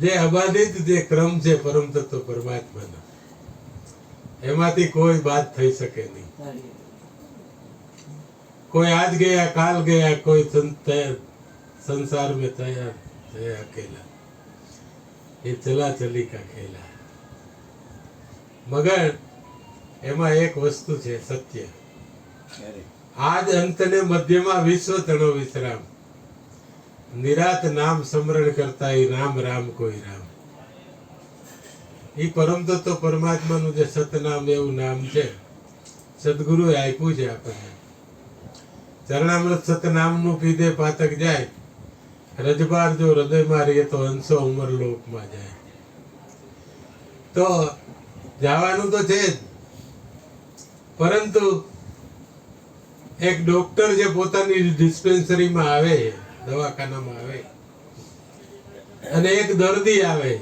જે અબાધિત જે ક્રમ છે પરમ તત્વ પરમાત્માનો, એમાંથી કોઈ બાદ થઈ શકે નહીં. कोई आज गया काल गया, कोई संसार में तैयार है अकेला, ये चला चली का खेला. मगर એમાં એક વસ્તુ છે સત્ય. આજ અંતને મધ્યમાં વિશ્વ તણો વિશ્રામ, નિરાત નામ સ્મરણ કરતા એ રામ રામ કોઈ રામ. એ પરમ તત્વ પરમાત્માનું જે સતનામ એવું નામ છે, સદગુરુએ આપ્યું છે આપણને. ચરણામૃત સતનામનું પીધે પાતક જાય, રજબાર જો હૃદયમાં રહીએ તો હંસો અમરલોકમાં જાય. તો જવાનું તો છે જ, પરંતુ એક ડોક્ટર જે પોતાની ડિસ્પેન્સરીમાં આવે, દવાખાનામાં આવે, અને એક દર્દી આવે,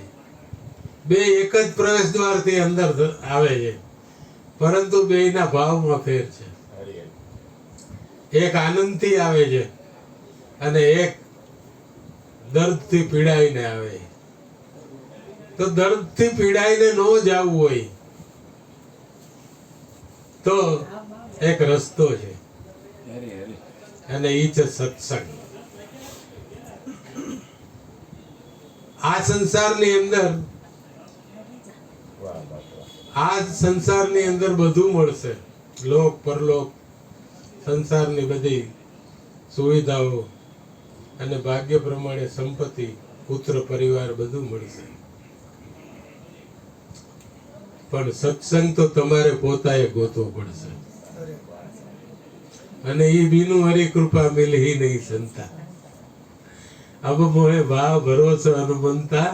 બે એક જ પ્રવેશ દ્વારથી અંદર આવે છે, પરંતુ બેયના ભાવમાં ફેર છે. એક આનંદથી આવે છે અને એક દર્દથી પીડાઈને આવે. તો દર્દથી પીડાઈને ન જવું હોય તો એક રસ્તો છે, અને ઈ છે સત્સંગ. આ સંસારની અંદર બધું મળશે, લોક પરલોક, સંસારની બધી સુવિધાઓ અને ભાગ્ય પ્રમાણે સંપત્તિ, પુત્ર પરિવાર બધું મળશે. પણ સત્સંગ તો તમારે પોતાએ ગોતવો પડશે, અને એ બીનું હરી કૃપા મિલહી નહીં સંતા. અબ મોહે ભાવ ભરોસો હનુમંતા.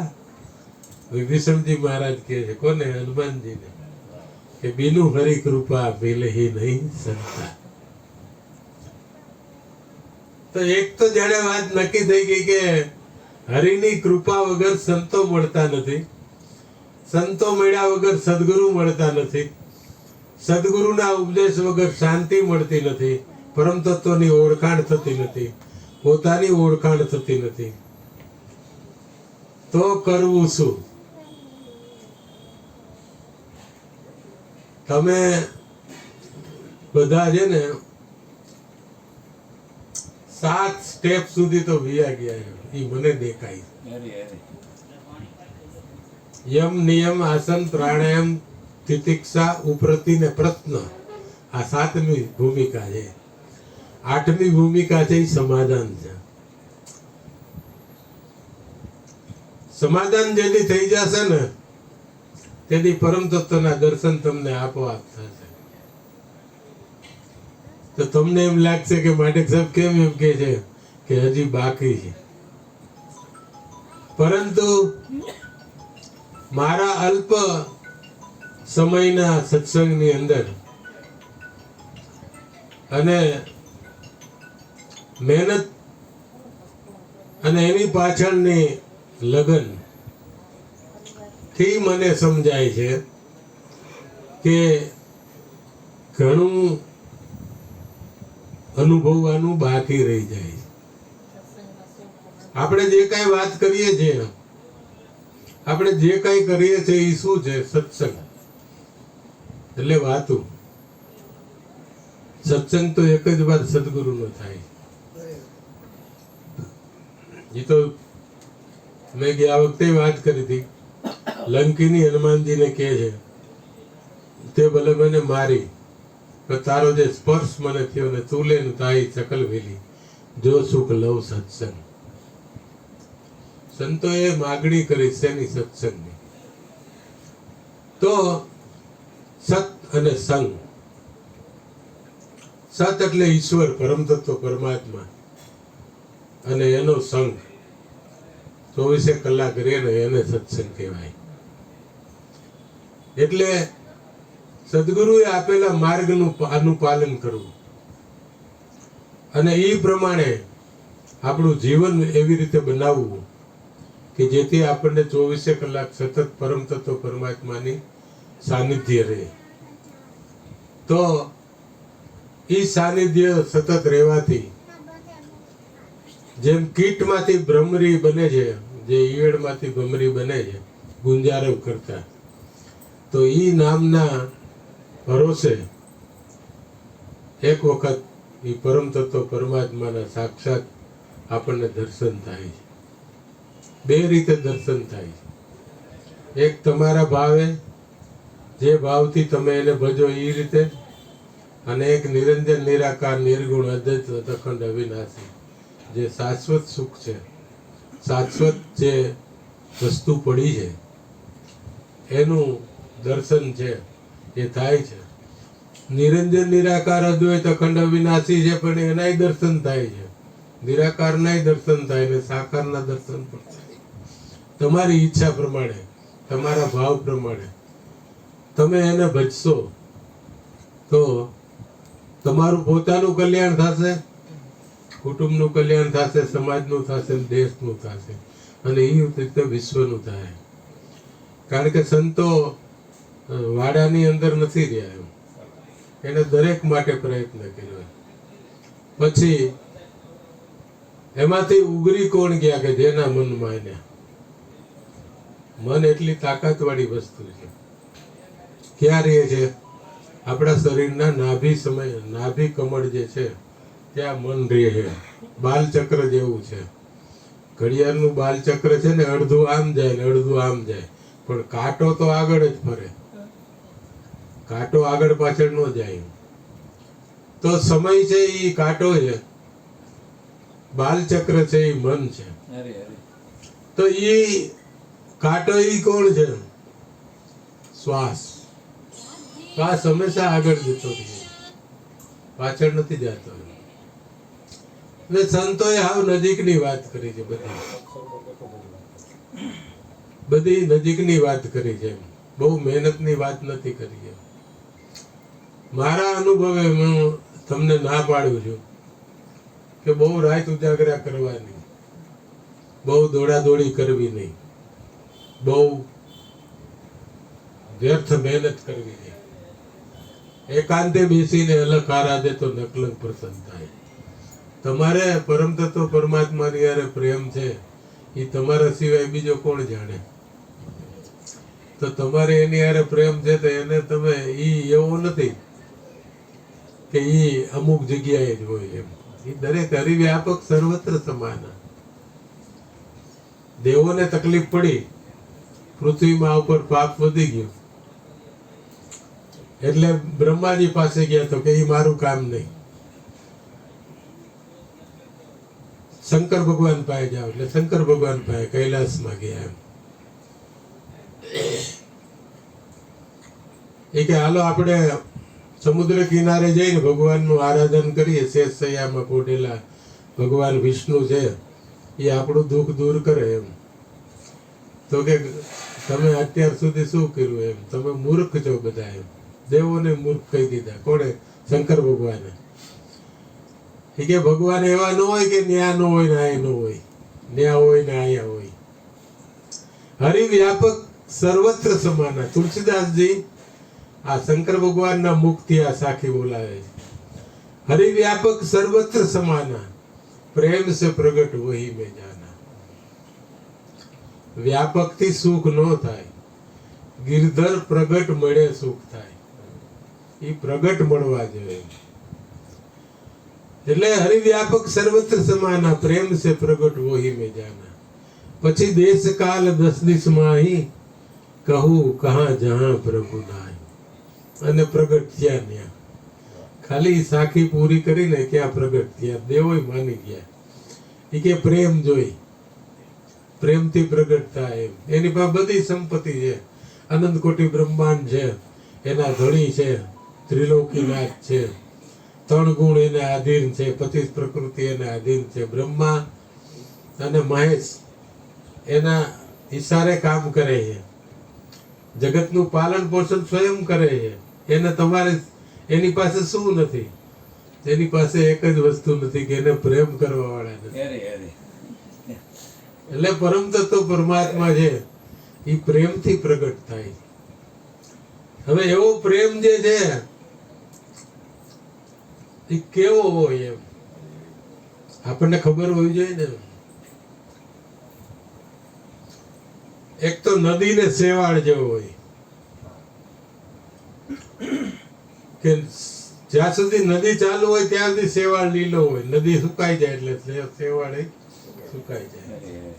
વિભીષણજી મહારાજ કહે છે, કોને? હનુમાનજીને, કે બીનું હરી કૃપા મિલહી નહીં સંતા. તો એક તો જાણે વાત નક્કી થઈ ગઈ કે હરિની કૃપા વગર સંતો મળતા નથી, સંતો મળ્યા વગર સદગુરુ મળતા નથી, સદગુરુના ઉપદેશ વગર શાંતિ મળતી નથી, પરમ તત્વની ઓળખાણ થતી નથી, પોતાની ઓળખાણ થતી નથી. તો કરવું શું? તમે બધા છે ને 7 સ્ટેપ સુધી તો વિયા ગયા, એ મને દેખાય. યમ નિયમ આસન પ્રાણાયામ તિતિક્ષા ઉપરતિ ને પ્રશ્ન, આ 7મી ભૂમિકા છે. 8મી ભૂમિકા છે એ સમાધાન છે. સમાધાન જેથી થઈ જશે ને તેથી પરમ તત્વના દર્શન તમને આપોઆપ થશે. તો તમને એમ લાગશે કે માટેક સાહેબ કેમ એમ કે છે કે હજી બાકી છે, પરંતુ મારા અલ્પ સમયના સત્સંગની અંદર અને મહેનત અને એની પાછળની લગન થી મને સમજાય છે કે ઘણું અનુભવવાનું બાકી રહી જાય. આપણે જે કઈ વાત કરીએ છીએ, આપણે જે કઈ કરીએ છીએ એ શું છે? સત્સંગ એટલે વાતું. સત્સંગ તો એક જ વાર સદગુરુનો થાય. એ તો મેં ગયા વખતે વાત કરી હતી. લંકીની હનુમાનજીને કહે છે, તે ભલે મને મારી, તો તારો જે સ્પર્શ મને થયો ને તું લે તાઈ સકલ વેલી, જો સુખ લવ સત્સંગ. સંતોએ માગણી કરી શેની? સત્સંગની. તો સત અને સંગ. સત એટલે ઈશ્વર, પરમ તત્વ પરમાત્મા, અને એનો સંગ 24 કલાક રહે ને એને સત્સંગ કહેવાય. એટલે સદગુરુએ આપેલા માર્ગનું અનુપાલન કરવું અને એ પ્રમાણે આપણું જીવન એવી રીતે બનાવવું કે જેથી આપણને 24 કલાક સતત પરમ તત્વ પરમાત્માની સાનિધ્ય રહે. તો એ સાનિધ્ય સતત રહેવાથી જેમ કીટમાંથી ભ્રમરી બને છે, જે ઈયળમાંથી ભમરી બને છે ગુંજારવ કરતા, તો ઈ નામના ભરોસે એક વખત ઈ પરમ તત્વ પરમાત્માના સાક્ષાત આપણને દર્શન થાય છે. બે રીતે દર્શન થાય છે. એક તમારા ભાવે, જે ભાવથી તમે એને ભજો એ રીતે, અને એક નિરંજન નિરાકાર નિર્ગુણ અદ્વૈત અખંડ અવિનાશી જે શાશ્વત સુખ છે, શાશ્વત જે વસ્તુ પડી છે એનું દર્શન છે એ થાય છે. નિરંજન નિરાકાર અદ્વૈત અખંડ અવિનાશી છે પણ એનાય દર્શન થાય છે, નિરાકારનાય દર્શન થાય ને સાકારના દર્શન પણ થાય. તમારી ઈચ્છા પ્રમાણે, તમારા ભાવ પ્રમાણે તમે એને ભજશો તો તમારું પોતાનું કલ્યાણ થશે, કુટુંબનું કલ્યાણ થશે, સમાજનું થશે, દેશનું થશે, અને એ રીતે વિશ્વનું થાય. કારણ કે સંતો વાડાની અંદર નથી રહ્યા, એને દરેક માટે પ્રયત્ન કર્યો. પછી એમાંથી ઉગરી કોણ ગયા કે જેના મન માન્યા. મન એટલી તાકાતવાળી વસ્તુ છે. ક્યાં રહે છે? આપણા શરીરના નાભી કમળ જે છે ત્યાં મન રહે છે. બાલચક્ર જેવું છે. ઘડિયાળનું બાલચક્ર છે ને, અડધું આમ જાય ને અડધું આમ જાય, પણ કાંટો તો આગળ જ ફરે, કાંટો આગળ પાછળ ન જાય. તો સમય છે એ કાંટો છે, બાલચક્ર છે એ મન છે. તો એ કાંટો એ કોણ છે? શ્વાસ. શ્વાસ હંમેશા આગળ જતો રહે, પાછળ નથી જતો. એટલે સંતોએ હાવ નજીકની વાત કરી છે. બધી નજીકની વાત કરી છે, બહુ મહેનતની વાત નથી કરી છે. મારા અનુભવે હું તમને ના પાડું છું કે બહુ રાત ઉજાગરા કરવાની, બહુ દોડાદોડી કરવી નહીં, બહુ વ્યર્થ મહેનત કરવી નહીં. એકાંતે બેસીને અલગ આરાધે તો નકલંક પ્રસન્ન થાય. તમારે પરમ તત્વ પરમાત્માની યારે પ્રેમ છે એ તમારા સિવાય બીજો કોણ જાણે? તો તમારે એની યારે પ્રેમ છે તો એને તમે એવું નથી કે અમુક જગ્યાએ જ હોય એમ. એ દરેક હરિવ્યાપક સર્વત્ર સમાન. દેવોને તકલીફ પડી, પૃથ્વીમાં ઉપર પાપ વધી ગયું, એટલે બ્રહ્માજી પાસે ગયા તો કે એ મારું કામ નહીં, શંકર ભગવાન પાસે જાઓ. એટલે શંકર ભગવાન પાસે કૈલાસમાં ગયા. એ કે હાલો આપણે સમુદ્ર કિનારે જઈને ભગવાનનું આરાધન કરીએ. શેષ સૈયામાં પોઢેલા ભગવાન વિષ્ણુ છે, એ આપણું દુઃખ દૂર કરે એમ. તો કે તમે અત્યાર સુધી શું કર્યું એમ? તમે મૂર્ખ છો બધા એમ. દેવોને મૂર્ખ કહી દીધા. કોણે? શંકર ભગવાને. એ કે ભગવાન એવા ન હોય કે ન્યા ન હોય ને આ ન હોય, ન્યા હોય ને આયા હોય. હરિવ્યાપક સર્વત્ર સમાન. તુલસીદાસજી આ શંકર ભગવાનના મુખથી આ સાખી બોલાવે છે. હરિવ્યાપક સર્વત્ર સમાના, પ્રેમ સે પ્રગટ વહી મેં જાના. વ્યાપક થી સુખ ન થાય, ગિરધર પ્રગટ મળે સુખ થાય. એ પ્રગટ મળવા જોઈએ. એટલે હરિવ્યાપક સર્વત્ર સમાના, પ્રેમ સે પ્રગટ વહી મેં જાના. પછી દેશ કાલ 10 દિશ માહી, કહું કહા જહાં પ્રભુ નાય. અને પ્રગટ થયા ત્યાં. ખાલી સાખી પૂરી કરીને ક્યાં પ્રગટ થયા? દેવોય માની ગયા. એ કે પ્રેમ જોઈ, પ્રેમથી પ્રગટ થાય એમ. એની પાસે બધી સંપત્તિ છે, અનંત કોટી બ્રહ્માંડ છે, એના ધણી છે, ત્રિલોકીનાથ છે, 3 ગુણ એને આધીન છે, 25 પ્રકૃતિ એને આધીન છે. બ્રહ્મા અને મહેશ એના ઈશારે કામ કરે છે. જગતનું પાલન પોષણ સ્વયં કરે છે. એને તમારે એની પાસે શું નથી? એની પાસે એક જ વસ્તુ નથી કે એને પ્રેમ કરવા વાળા નથી. એટલે પરમ તત્વ પરમાત્મા છે એ પ્રેમથી પ્રગટ થાય. હવે એવો પ્રેમ જે છે એ કેવો હોય એમ આપણને ખબર હોવી જોઈએ ને. એક તો નદીને શેવાળ જેવો હોય કે જ્યાં સુધી નદી ચાલુ હોય ત્યાં સુધી શેવાળ લીલો હોય, નદી સુકાઈ જાય એટલે શેવાળ સુકાઈ જાય.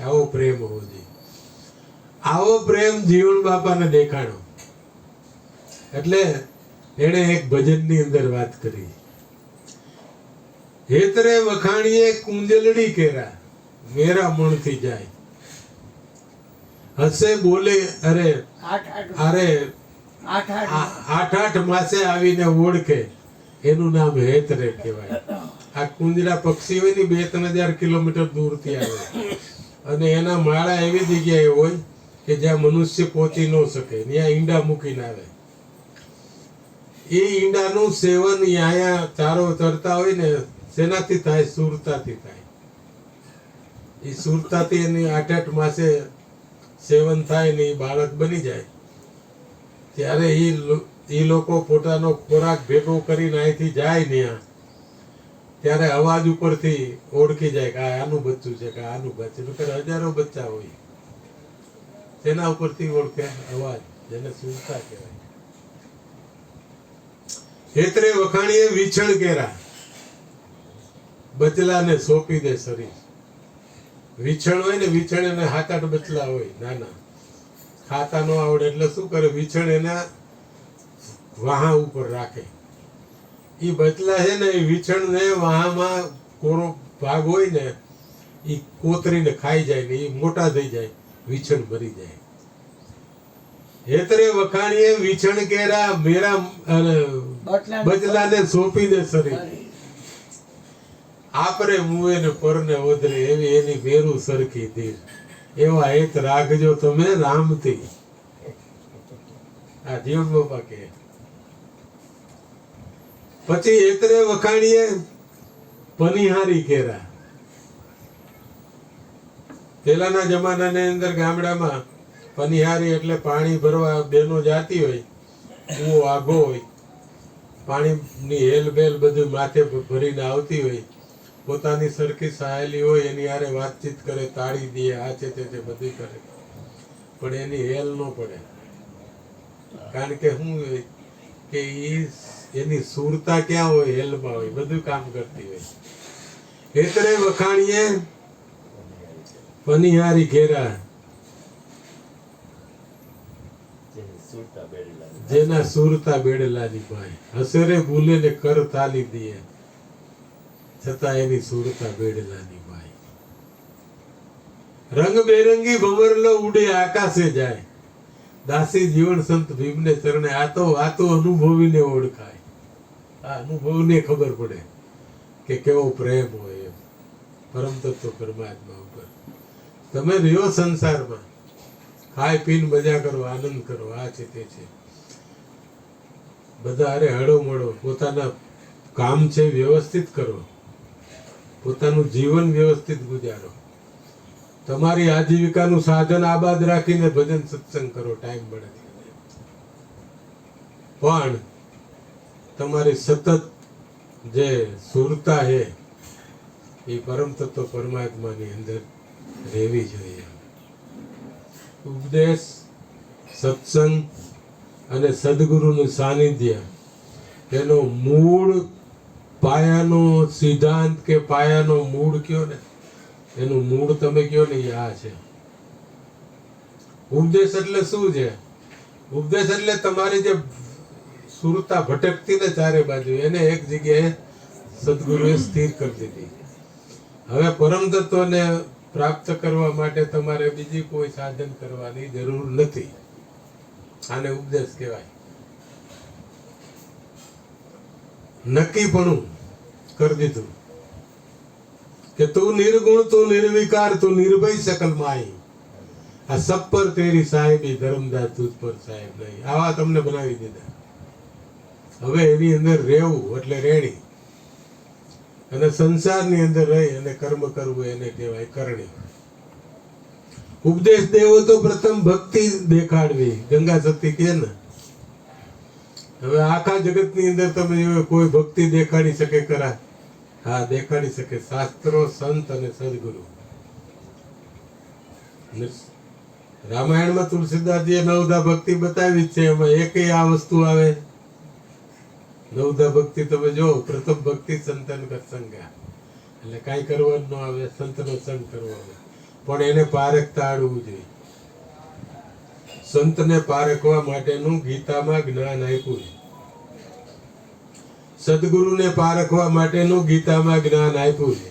આવો પ્રેમ હોવો જોઈએ. આવો પ્રેમ જીવન બાપાને દેખાડો. એટલે એને એક ભજનની અંદર વાત કરી, હેતરે વખાણીએ કુંજલડી કેરા મેરા મણથી જાય, હસે બોલે અરે અરે આઠ માસે આવીને ઓળખે, એનું નામ હેતરે કહેવાય. આ કુંજરા પક્ષી હોય ને 2-3 કિલોમીટર દૂરથી આવે અને એના માળા એવી જગ્યાએ હોય કે જ્યાં મનુષ્ય પહોંચી ન શકે, ત્યાં ઈંડા મૂકીને આવે. એ ઈંડાનું સેવન અહીંયા ચારો ચરતા હોય ને, શેનાથી થાય? સુરતાથી થાય. એ સુરતાથી એની 8 માસે સેવન થાય ને એ બાળક બની જાય. ત્યારે એ લોકો પોતાનો ખોરાક ભેગો કરીને અહીંથી જાય ને ત્યારે અવાજ ઉપરથી ઓળખી જાય કે આનું બચ્ચું છે કે આનું બચ્ચું. હજારો બચ્ચા હોય, તેના ઉપરથી ઓળખે અવાજ, જેને સુરતા કહેવાય. હેતરે વખાણીએ વિછણ કેરા, બચલાને સોંપી દે શરીર. વિછણ હોય ને, વિછણ એને 7-8 બચલા હોય નાના, ખાતા નો આવડે એટલે શું કરે, વિછણ એના વાહા ઉપર રાખે. એ બચલા છે ને, એ વિછણ ને વાહામાં કોરો ભાગ હોય ને એ કોતરીને ખાઈ જાય ને એ મોટા થઈ જાય, વિછણ મરી જાય. હેતરે વખાણીએ વિછણ કેરા મેરા બચલાને સોંપી દે શરીર. આપરે મુએ ને પરને ઓદરે એવી એની મેરું સરખી ધીર, એવા હેત રાખજો તમે રામથી. આ જીવન બાપા કે. પછી હેતરે વખાણીએ પનિહારી કેરા. પેલાના જમાનાની અંદર ગામડામાં પનિહારી એટલે પાણી ભરવા બેનો જાતી હોય, કૂવો આઘો હોય, પાણીની હેલ બેલ બધું માથે ભરીને આવતી હોય, પોતાની સરખી સહેલી હોય એની હારે વાતચીત કરે, તાળી દે, આ છે તે બધું કરે, પણ એની હેલ ન પડે. કારણ કે શું હોય કે એની સુરતા ક્યાં હોય? હેલમાં હોય, બધું કામ કરતી હોય. હેતરે વખાણીએ પનિહારી ઘેરા, જેના સુરતા બેડલાની ભાઈ, હસરે ભૂલે ને કર તાલી દે, છતાં એની સુરતા બેડલાની ભાઈ. રંગબેરંગી ભમરલો ઉડે આકાશે જાય, દાસી જીવન સંત ભીમને ચરણે. આ તો અનુભવીને ઓળખાય, આ અનુભવને ખબર પડે કે કેવો પ્રેમ હોય એમ પરમ તત્વ પરમાત્મા ઉપર. તમે રહ્યો સંસારમાં, ખાઈ પીને મજા કરો, આનંદ કરો, આ છે તે છે, બધા અરે હળો મળો, પોતાના કામ છે વ્યવસ્થિત કરો, પોતાનું જીવન વ્યવસ્થિત ગુજારો, તમારી આજીવિકાનું સાધન આબાદ રાખીને ભજન સત્સંગ કરો ટાઈમ મળે. પણ તમારી સતત જે સુરતા છે એ પરમ તત્વ પરમાત્માની અંદર રહેવી જોઈએ. ઉપદેશ, સત્સંગ અને સદગુરુનું સાનિધ્ય, તેનો મૂળ પાયાનો સિદ્ધાંત કે પાયાનો મૂળ કયો ને, એનું મૂળ તમે કયો ને એ આ છે. ઉપદેશ એટલે શું છે? ઉપદેશ એટલે તમારી જે સુરતા ભટકતી ને ચારે બાજુ, એને એક જગ્યાએ સદગુરુએ સ્થિર કરી દીધી. હવે પરમ તત્વને પ્રાપ્ત કરવા માટે તમારે બીજી કોઈ સાધન કરવાની જરૂર નથી. આને ઉપદેશ કહેવાય. નક્કીપણું કરી દીધું કે તું નિર્ગુણ, તું નિર્વિકાર, તું નિર્ભય સકલ માઈ, આ સબ પર તેરી સાહેબી, ધર્મદાસ તુજ પર સાહેબ નહીં. આવા તમને બનાવી દીધા. હવે એની અંદર રહેવું એટલે રેણી, અને સંસારની અંદર રહી અને કર્મ કરવું એને કહેવાય કરણી. ઉપદેશ દેવો તો પ્રથમ ભક્તિ દેખાડવી, ગંગા સતી કે ને. હવે આખા જગતની અંદર તમે કોઈ ભક્તિ દેખાડી શકે ખરા? હા, દેખાડી શકે. શાસ્ત્રો, સંત અને સદગુરુ. રામાયણમાં તુલસીદાસજીએ નવધા ભક્તિ બતાવી જ છે, એમાં એકેય આ વસ્તુ આવે. નવધા ભક્તિ તમે જો, પ્રથમ ભક્તિ સંતન સત્સંગા, એટલે કાંઈ કરવાનું ન આવે, સંતનો સંગ કરવો આવે, પણ એને પારખતા આવડવું જોઈએ. સંતને પારખવા માટેનું ગીતામાં જ્ઞાન આપ્યું છે. સદગુરુને પારખવા માટેનું ગીતામાં જ્ઞાન આપ્યું છે.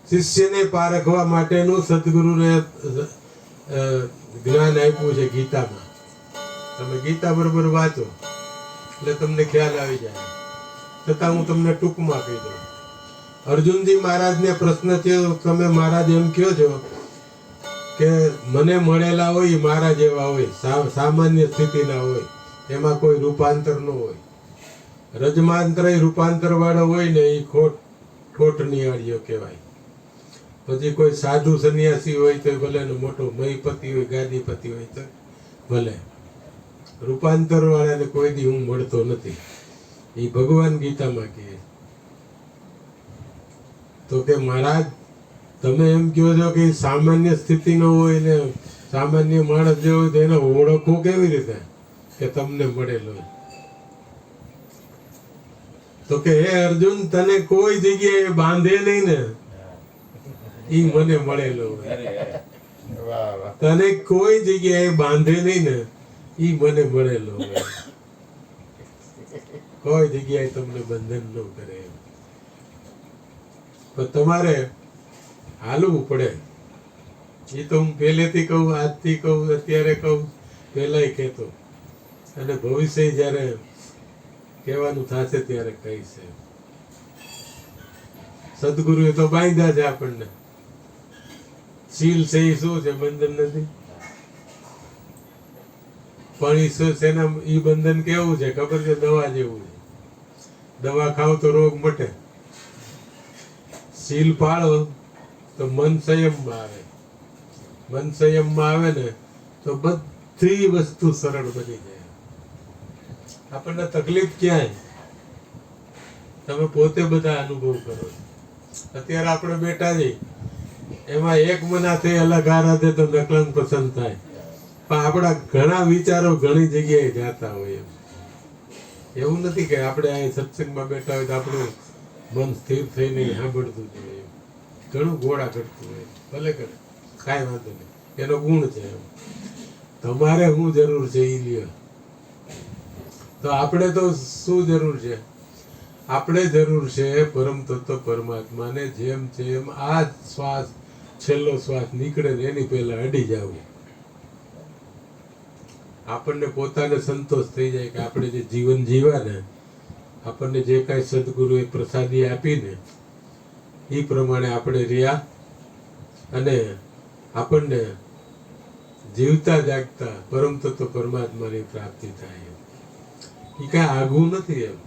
શિષ્યને પારખવા માટેનું સદગુરુને જ્ઞાન આપ્યું છે ગીતામાં. તમે ગીતા બરોબર વાંચો એટલે તમને ખ્યાલ આવી જાય. છતાં હું તમને ટૂંકમાં કહી દઉં. અર્જુનજી મહારાજને પ્રશ્ન થયો, તમે મહારાજ એમ કહો છો કે મને મળેલા હોય મારા જેવા હોય, સામાન્ય સ્થિતિના હોય, એમાં કોઈ રૂપાંતર ન હોય. રજમાંત્ર રૂપાંતર વાળો હોય ને એ ખોટ નિહાળ્યો કહેવાય. પછી કોઈ સાધુ સંન્યાસી હોય તો ભલે ને મોટો મહીપતિ હોય, ગાદીપતિ હોય તો ભલે, રૂપાંતર વાળાને કોઈ દી હું મળતો નથી. એ ભગવાન ગીતામાં કહે. તો કે મહારાજ તમે એમ કહો છો કે સામાન્ય સ્થિતિનો હોય ને સામાન્ય માણસ જે હોય તો એને ઓળખવું કેવી રીતે કે તમને મળેલો? તો કે હે અર્જુન, તને કોઈ જગ્યાએ બાંધે નહીં ને, ઈ મને મળેલો હોય. તને કોઈ જગ્યાએ બાંધે નહીં ને, ઈ મને મળેલો હોય. કોઈ જગ્યાએ તમને બંધન ન કરે. પણ તમારે હાલવું પડે. એ તો હું પહેલેથી કહું, આજથી કહું, અત્યારે કહું, પહેલાય કહેતો, અને ભવિષ્ય જ્યારે કહેવાનું થશે ત્યારે કહીશ. સદગુરુએ તો બાંધ્યા છે આપણને. શીલ છે એ શું છે? બંધન નથી. પણ એ શું છે? એ બંધન કેવું છે ખબર છે? દવા જેવું છે. દવા ખાવ તો રોગ મટે. શીલ પાળો તો મન સંયમમાં આવે. મન સંયમમાં આવે ને તો બધી વસ્તુ સરળ બની જાય. આપણને તકલીફ ક્યાંય તમે પોતે બધા અનુભવ કરો. અત્યારે આપણે બેઠા જઈ એમાં એક મનાથી અલગ આરાધે તો નકલન પસંદ થાય, પણ આપણા ઘણા વિચારો ઘણી જગ્યાએ જાતા હોય. એવું નથી કે આપણે અહીં સત્સંગમાં બેઠા હોય તો આપણું મન સ્થિર થઈને સાંભળતું જ હોય. ઘણું ગોળા કરતું હોય, ભલે કરે, કાંઈ વાંધો નહીં, એનો ગુણ છે. તમારે શું જરૂર છે એ લ્યો. તો આપણે તો શું જરૂર છે? આપણે જરૂર છે પરમ તત્વ પરમાત્માને જેમ જેમ આ શ્વાસ, છેલ્લો શ્વાસ નીકળે ને એની પહેલા અડી જવું. આપણને પોતાને સંતોષ થઈ જાય કે આપણે જે જીવન જીવા ને, આપણને જે કાંઈ સદગુરુએ પ્રસાદી આપીને એ પ્રમાણે આપણે રહ્યા, અને આપણને જીવતા જાગતા પરમ તત્વ પરમાત્માની પ્રાપ્તિ થાય. એ કાંઈ આઘું નથી. એમ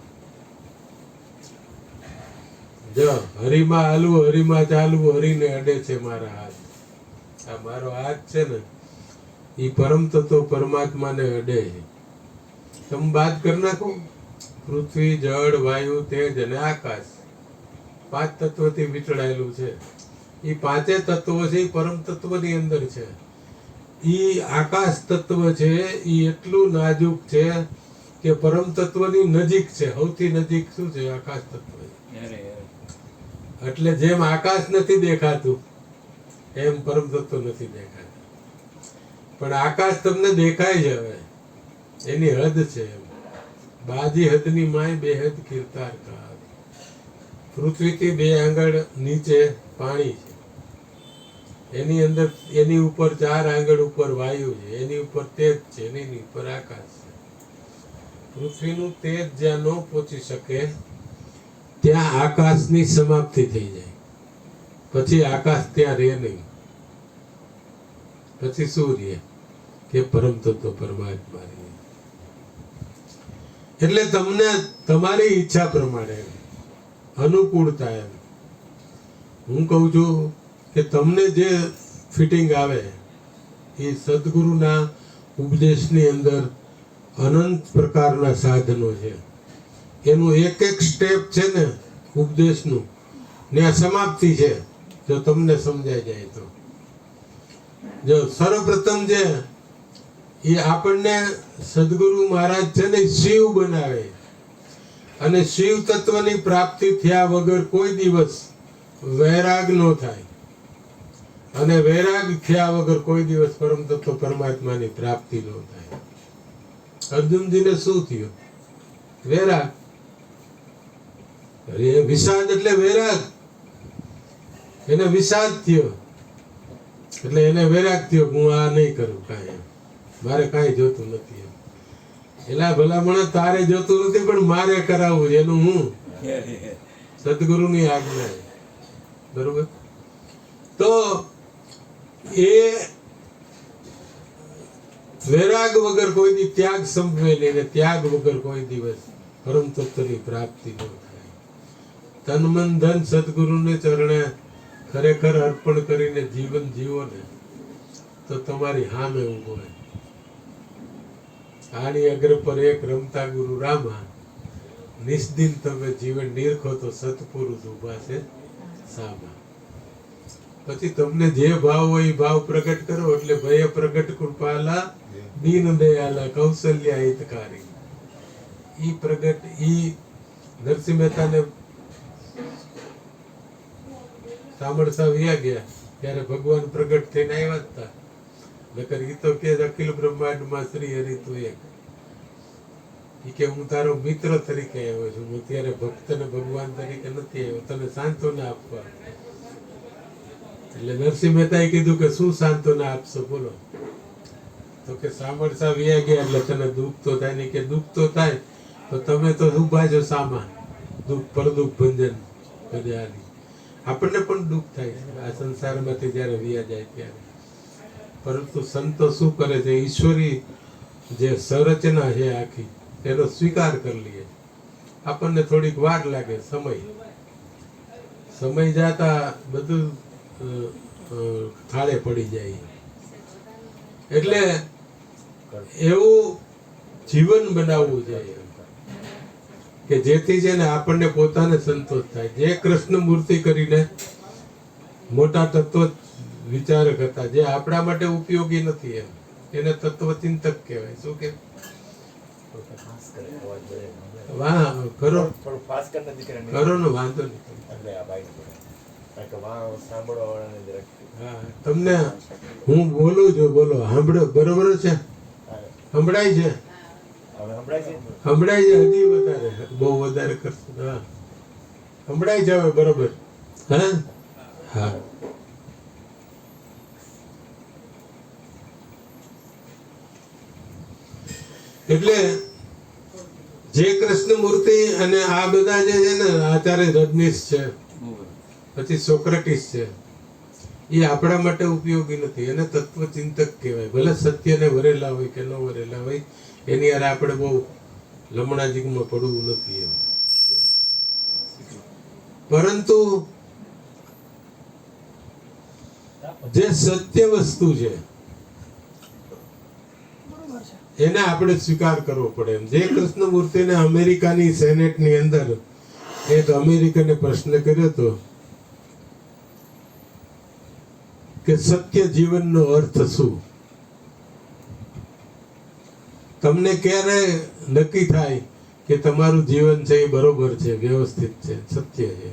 જો હરિમાં હાલવું, હરિમાં ચાલવું, હરિને અડે છે મારા હાથ. આ મારો હાથ છે ને એ પરમ તત્વ પરમાત્માને અડે છે. તમે વાત કરી નાખો. પૃથ્વી, જળ, વાયુ, તેજ અને આકાશ 5 તત્વથી વિચળાયેલું છે. એ 5 તત્વો છે એ પરમ તત્વની અંદર છે. એ આકાશ તત્વ છે એ એટલું નાજુક છે કે પરમ તત્વની નજીક છે. સૌથી નજીક શું છે? આકાશ તત્વ. એટલે જેમ આકાશ નથી દેખાતું એમ પરમ તત્વ નથી દેખાતું. પણ આકાશ તમને દેખાય છે. હવે એની હદ છે. બાજી હદની માય બેહદ કીર્તાર કા. પૃથ્વીથી 2 આંગળ નીચે પાણી છે. એની અંદર, એની ઉપર 4 આંગળ ઉપર વાયુ છે. એની ઉપર તેજ છે. એની ઉપર આકાશ છે. પૃથ્વીનું તેજ જ્યાં ન પહોંચી શકે ત્યાં આકાશની સમાપ્તિ થઈ જાય. પછી આકાશ ત્યાં રહે નહીં. પછી શું રહે? કે પરમ તત્વ પરમાત્મા રહે. એટલે તમને તમારી ઈચ્છા પ્રમાણે, અનુકૂળતા, એમ હું કહું છું કે તમને જે ફિટિંગ આવે એ સદગુરુના ઉપદેશની અંદર અનંત પ્રકારના સાધનો છે. એનું એક એક સ્ટેપ છે ને ઉપદેશનું, ને આ સમાપ્તિ છે. જો તમને સમજાઈ જાય તો જો સર્વપ્રથમ જે એ આપણને સદગુરુ મહારાજ છે ને શિવ બનાવે, અને શિવ તત્વની પ્રાપ્તિ થયા વગર કોઈ દિવસ વૈરાગ ન થાય, અને વૈરાગ થયા વગર કોઈ દિવસ પરમ તત્વ પરમાત્માની પ્રાપ્તિ ન થાય. અર્જુનજીને શું થયું? વૈરાગ. વિષાદ એટલે વૈરાગ. એને વિષાદ થયો એટલે એને વૈરાગ થયો, હું આ નહીં કરું, કાંઈ મારે કાંઈ જોતું નથી. એલા ભલામણ તારે જોતું નથી પણ મારે કરાવવું, એનું હું સદગુરુની આજ્ઞા. બરોબર? તો એ વૈરાગ વગર કોઈ દી ત્યાગ સંભવે નહીં, ને ત્યાગ વગર કોઈ દિવસ પરમ તત્વની પ્રાપ્તિ ન થાય. તન મન ધન સદગુરુને ચરણે ખરેખર અર્પણ કરીને જીવન જીવો ને તો તમારી સામે ઊભો હોય. આની અગ્ર પર એક રમતા ગુરુ રામા, નિષ્દિન તમે જીવન નિરખો તો સત્પુરુષ ઉભા છે સામા. પછી તમને જે ભાવ હોય એ ભાવ પ્રગટ કરો, એટલે ભય પ્રગટ કૃપાલા દીન દયાલા કૌશલ્ય હિતકારી. ઈ પ્રગટ ઈ નરસિંહ મહેતાને સાંભળતા વ્યા ગયા ત્યારે ભગવાન પ્રગટ થઈને આવ્યા હતા. નકર ઈ તો કે અખિલ બ્રહ્માંડમાં શ્રી હરિ તું એક. ઈ કે હું તારો મિત્ર તરીકે આવ્યો છું, હું ત્યારે ભક્ત ને ભગવાન તરીકે નથી આવ્યો, તને સાંત્વના આપવા. એટલે નરસિંહ મહેતાએ કીધું કે શું સાંત્વના આપશો બોલો? તો કે સાંભળતા વ્યા ગયા એટલે તને દુઃખ તો થાય નહીં. કે દુઃખ તો થાય તો તમે તો ઉભા છો સામા, દુઃખ પર દુઃખ ભંજન કર્યાની. આપણને પણ દુઃખ થાય છે આ સંસારમાંથી જયારે વ્યા જાય ત્યારે. પરંતુ સંતો શું કરે છે? ઈશ્વરી જે સંરચના છે આખી એનો સ્વીકાર કરી લઈએ. આપણને થોડીક વાર લાગે, સમય જતા બધું થાળે પડી જાય. એટલે એવું જીવન બનાવવું જોઈએ કે જેથી છે ને આપણને પોતાને સંતોષ થાય. જે કૃષ્ણ મૂર્તિ કરીને મોટા તત્વ વિચારક હતા, જે આપણા માટે ઉપયોગી નથી, એને તત્વચિંતક કહેવાય. શું કે વાહ કરો કરો ને વાંધો નહીં. તમને હું બોલું છું, બોલો. સાંભળો, બરોબર છે? સંભળાય છે? સંભળાય છે? હજી વધારે, બહુ વધારે કરશો. હા, સંભળાય છે હવે બરોબર? હા હા. એટલે જે કૃષ્ણ મૂર્તિ અને આ બધા જે છે ને, આચાર્ય રજનીશ છે, પછી સોક્રેટિસ છે, એ આપણા માટે ઉપયોગી નથી. એને તત્વચિંતક કહેવાય. ભલે સત્યને વરેલા હોય કે ન વરેલા હોય, એની યાર આપણે બહુ લમણાજીમાં પડવું નથી એમ. પરંતુ જે સત્ય વસ્તુ છે એને આપણે સ્વીકાર કરવો પડે. એમ જે કૃષ્ણ મૂર્તિને અમેરિકાની સેનેટની અંદર એક અમેરિકને પ્રશ્ન કર્યો હતો કે સત્ય જીવનનો અર્થ શું? તમને ક્યારે નક્કી થાય કે તમારું જીવન છે એ બરોબર છે, વ્યવસ્થિત છે, સત્ય છે?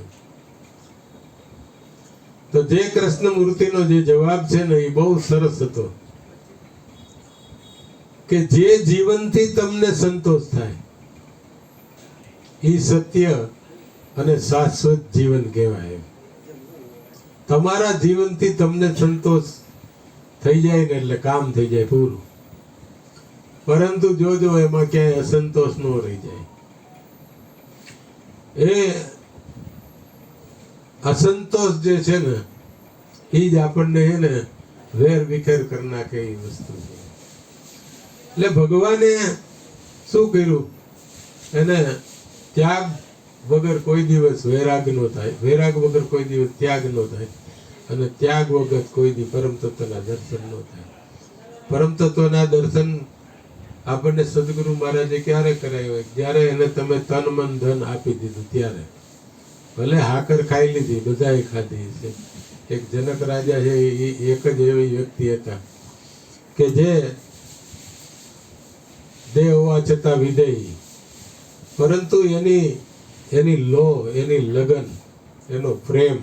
તો જે કૃષ્ણ મૂર્તિનો જે જવાબ છે ને એ બહુ સરસ હતો કે જે જીવનથી તમને સંતોષ થાય એ સત્ય અને શાશ્વત જીવન કહેવાય. તમારા જીવનથી તમને સંતોષ થઈ જાય ને એટલે કામ થઈ જાય પૂરું. પરંતુ જોજો એમાં ક્યાંય અસંતોષ ન રહી જાય. એ અસંતોષ જે છે ને એ જ આપણને એને વેર વિખેર કરી નાખે એ વસ્તુ છે. એટલે ભગવાને શું કર્યું? એને ત્યાગ વગર કોઈ દિવસ વૈરાગ નો થાય, વૈરાગ વગર કોઈ દિવસ ત્યાગ નો થાય, અને ત્યાગ વગર કોઈ દિવસ પરમ તત્વના દર્શન નો થાય. પરમ તત્વના દર્શન આપણને સદગુરુ મહારાજે ક્યારે કરાવ્યો? જ્યારે એને તમે તન મન ધન આપી દીધું ત્યારે. ભલે હાકર ખાઈ લીધી, બધાએ ખાધી છે, એક જનક રાજા છે, એ એક જ એવી વ્યક્તિ હતા કે જે દેહ હોવા છતાં વિદેહી, પરંતુ એની લો, એની લગન, એનો પ્રેમ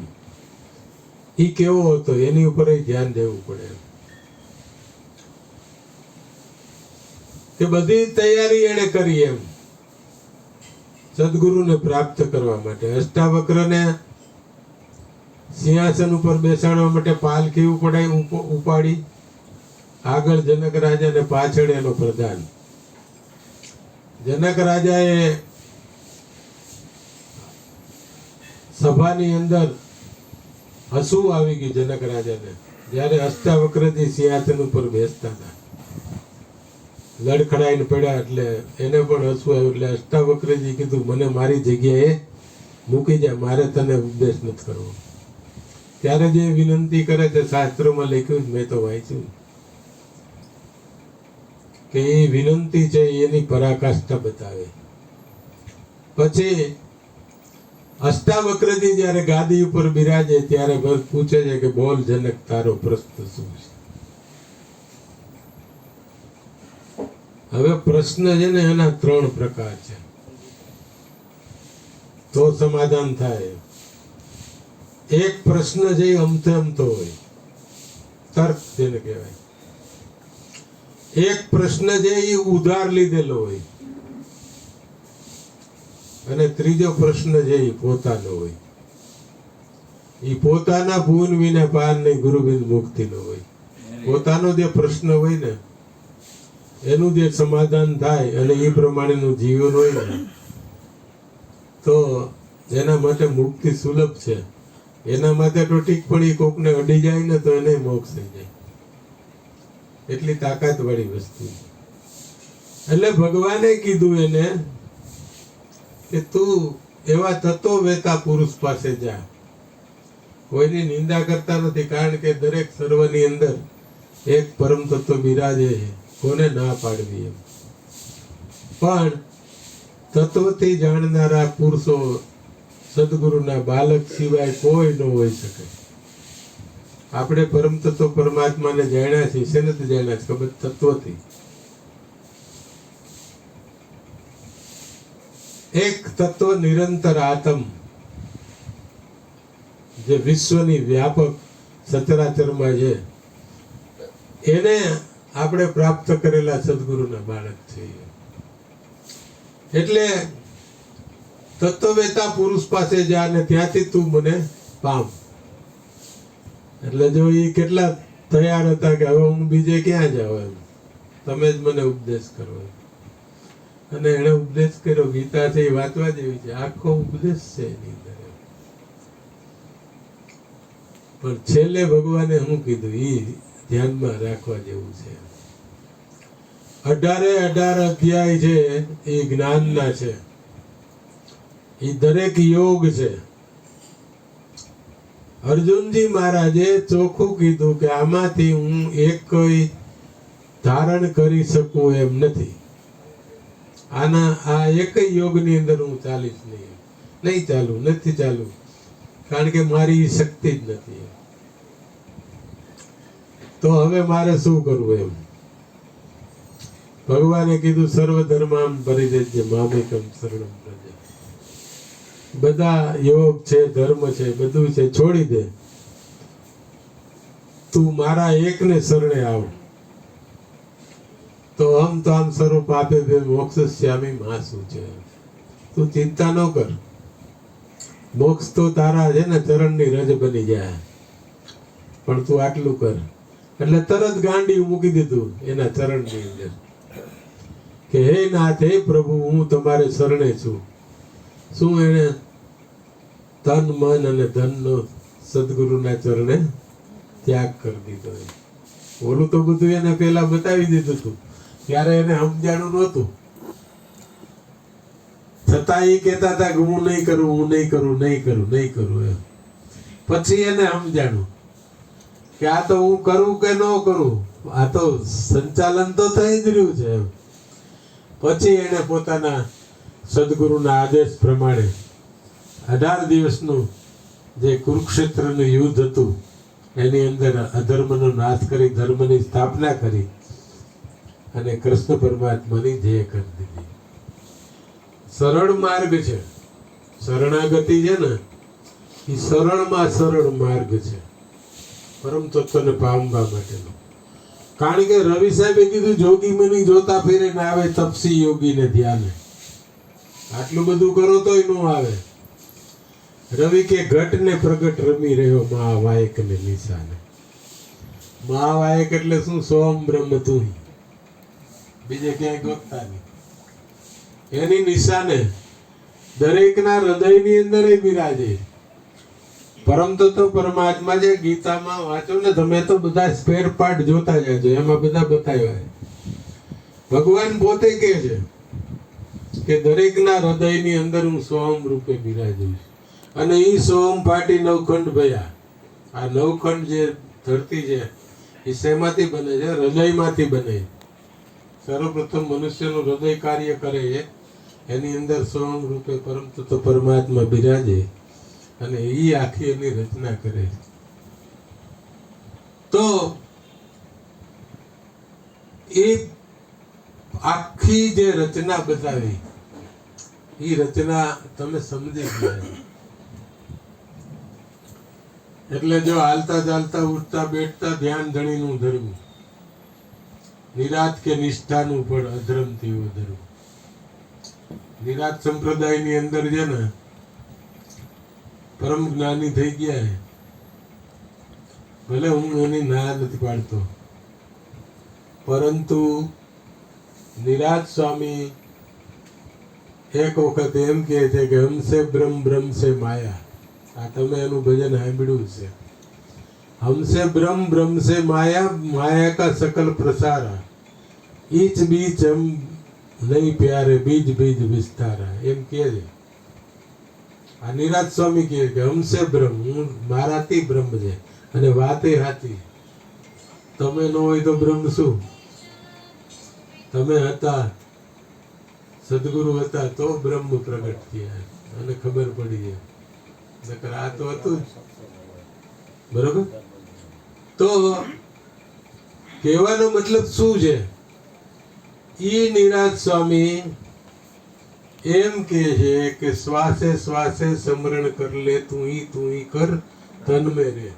એ કેવો હતો એની ઉપર ધ્યાન દેવું પડે. કે બધી તૈયારી એને કરી એમ સદગુરુને પ્રાપ્ત કરવા માટે. અષ્ટાવક્રને સિંહાસન ઉપર બેસાડવા માટે પાલખી ઉપાડી, આગળ જનક રાજા ને પાછળ એનો પ્રધાન. જનક રાજાએ સભાની અંદર હસવું આવી ગયું જનક રાજાને, જ્યારે અષ્ટાવક્રજી સિંહાસન ઉપર બેસતા હતા. લડખડાઈને પડ્યા એટલે એને પણ હસવું આવ્યું. એટલે અષ્ટાવક્રજી કીધું, મને મારી જગ્યાએ મૂકી જાય, મારે તને ઉપદેશ નથી કરવો. ત્યારે જે વિનંતી કરે છે, શાસ્ત્રોમાં લખ્યું, મેં તો વાંચ્યું કે એ વિનંતી છે એની પરાકાષ્ઠા બતાવે. પછી અષ્ટાવક્રજી જ્યારે ગાદી ઉપર બિરાજે ત્યારે પૂછે છે કે બોલ જનક, તારો પ્રશ્ન શું છે? હવે પ્રશ્ન છે ને એના 3 પ્રકાર છે, તો સમાધાન થાય. એક પ્રશ્ન છે અમથો હોય, તર્ક જેને કહેવાય. એક પ્રશ્ન છે એ ઉધાર લીધેલો હોય, અને ત્રીજો પ્રશ્ન છે એ પોતાનો હોય. એ પોતાના ભૂન વિના પાર નહીં, ગુરુબિંદ મુક્તિ નો હોય. પોતાનો જે પ્રશ્ન હોય ને એનું જે સમાધાન થાય અને એ પ્રમાણેનું જીવન હોય ને, તો એના માટે મુક્તિ સુલભ છે. એના માટે તો ઠીક, પણ એ કોકને અડી જાય ને તો એને મોક્ષ થઈ જાય. એટલી તાકાત વાળી વસ્તુ. એટલે ભગવાને કીધું એને કે તું એવા તત્વ વેતા પુરુષ પાસે જા. કોઈની નિંદા કરતા નથી, કારણ કે દરેક સર્વની અંદર એક પરમ તત્વ બિરાજે છે. કોને ના પાડવી એમ. પણ તત્વથી જાણનારા પુરુષો સદગુરુના બાલક સિવાય કોઈ ન હોઈ શકે. આપણે પરમ તત્વ પરમાત્માને જાણ્યા છીએ, શેનાથી જાણ્યા છે? ખબર, તત્વથી. એક તત્વ નિરંતર આત્મ, જે વિશ્વની વ્યાપક સચરાચરમાં છે, એને આપણે પ્રાપ્ત કરેલા સદગુરુના બાળક છીએ. એટલે તત્વવેતા પુરુષ પાસે જા ને ત્યાંથી તું મને પામ. એટલે જો એ કેટલા તૈયાર હતા કે હવે હું બીજે ક્યાં જાઉં, એમ તમે જ મને ઉપદેશ કરો. અને એને ઉપદેશ કર્યો. ગીતા છે એ વાંચવા જેવી છે, આખો ઉપદેશ છે એની અંદર. પણ છેલ્લે ભગવાને શું કીધું એ ધ્યાનમાં રાખવા જેવું છે. 18 અધ્યાય છે એ જ્ઞાનના છે, એ દરેક યોગ છે. અર્જુનજી મહારાજે ચોખ્ખું કીધું કે આમાંથી હું એક કોઈ ધારણ કરી શકું એમ નથી. આ એક યોગની અંદર હું ચાલીશ નહીં ચાલુ, નથી ચાલુ, કારણ કે મારી શક્તિ જ નથી. તો હવે મારે શું કરવું એમ? ભગવાને કીધું, સર્વ ધર્મામ પરિત્યજ્ય મામેકમ શરણમ વ્રજ. બધા યોગ છે, ધર્મ છે, બધું છે, છોડી દે. તું મારા એકને શરણે આવ. તો આમ સર્વ પાપે મોક્ષસ્યામી માસુ છે. તું ચિંતા ન કર, મોક્ષ તો તારા છે ને ચરણની રજ બની જાય. પણ તું આટલું કર. એટલે તરત ગાંડી મૂકી દીધું એના ચરણની અંદર કે હે નાથ, હે પ્રભુ, હું તમારે શરણે છું. શું એને તન મન અને ધનનો સદગુરુના ચરણે ત્યાગ કરી દીધો. ઓલું તો બધું એને પેલા બતાવી દીધું હતું, ત્યારે એને સમજાણું નહોતું. છતાં એ કહેતા હતા કે હું નહીં કરું એમ. પછી એને સમજાણું કે આ તો હું કરું કે ન કરું, આ તો સંચાલન તો થઈ જ રહ્યું છે એમ. પછી એને પોતાના સદગુરુના આદેશ પ્રમાણે 18 દિવસનું જે કુરુક્ષેત્રનું યુદ્ધ હતું એની અંદર અધર્મનો નાશ કરી ધર્મની સ્થાપના કરી અને કૃષ્ણ પરમાત્માની જય કરી દીધી. સરળ માર્ગ છે, શરણાગતિ છે ને એ સરળમાં સરળ માર્ગ છે પરમ તત્વને પામવા માટેનો. કારણ કે રવિ સાહેબે કીધું જોગી મની જોતા ફેરે ને આવે તપસી યોગીને ધ્યાને. આટલું બધું કરો તોય ન આવે. રવિ કે ઘટ ને પ્રગટ રમી રહ્યો મહાવાયક ને નિશાને. મહાવાયક એટલે શું? સોમ બ્રહ્મ તું, બીજે ક્યાંય ગોતતા નહીં. એની નિશાને દરેકના હૃદયની અંદર બિરાજે. પરમ તત્વ પરમાત્મા જે ગીતામાં વાંચો ને તમે તો બધા સ્પેર પાર્ટ જોતા જાજો, એમાં બધા બતાવ્યા. ભગવાન પોતે કહે છે કે દરેકના હૃદયની અંદર હું સોમ રૂપે બિરાજું છું. અને એ સોમ પાટી નવખંડ ભયા. આ નવખંડ જે ધરતી છે એ શેમાંથી બને છે? હૃદયમાંથી બને. સર્વપ્રથમ મનુષ્યનું હૃદય કાર્ય કરે છે, એની અંદર સોમ રૂપે પરમ તત્વ પરમાત્મા બિરાજે અને એ આખી એની રચના કરે. તો એ આખી જે રચના બતાવી એ રચના તમે સમજી ગયા. એટલે જો હાલતા ચાલતા ઉઠતા બેઠતા ધ્યાન ધણીનું ધરવું, નિરાત કે નિષ્ઠાનું ફળ અધર્મથી વધરવું. નિરાત સંપ્રદાયની અંદર છે ને પરમ જ્ઞાની થઈ ગયા. ભલે હું એની ના નથી પાડતો, પરંતુ નિરાત સ્વામી એક વખત એમ કહે છે કે હમસે બ્રહ્મ બ્રહ્મ સે માયા. આ તમે એનું ભજન સાંભળ્યું છે. हमसे ब्रह्म ब्रह्म से माया माया का सकल प्रसारा ईच बीच हम नहीं प्यारे बीज बीज विस्तारा. એમ કહે છે. આ નિરાત સ્વામી કહે કે હમસે બ્રહ્મ, હું મારાથી બ્રહ્મ છે અને વાતે હાથી. તમે ન હોય તો બ્રહ્મ શું? તમે હતા, સદગુરુ હતા તો બ્રહ્મ પ્રગટ થયા અને ખબર પડી જાય. નકર આ તો હતું જ. બરોબર? તો કહેવાનો મતલબ શું છે? ઈ નિરાત સ્વામી એમ કહે છે કે શ્વાસે શ્વાસે સ્મરણ કર લે તું ही कर तन में रे.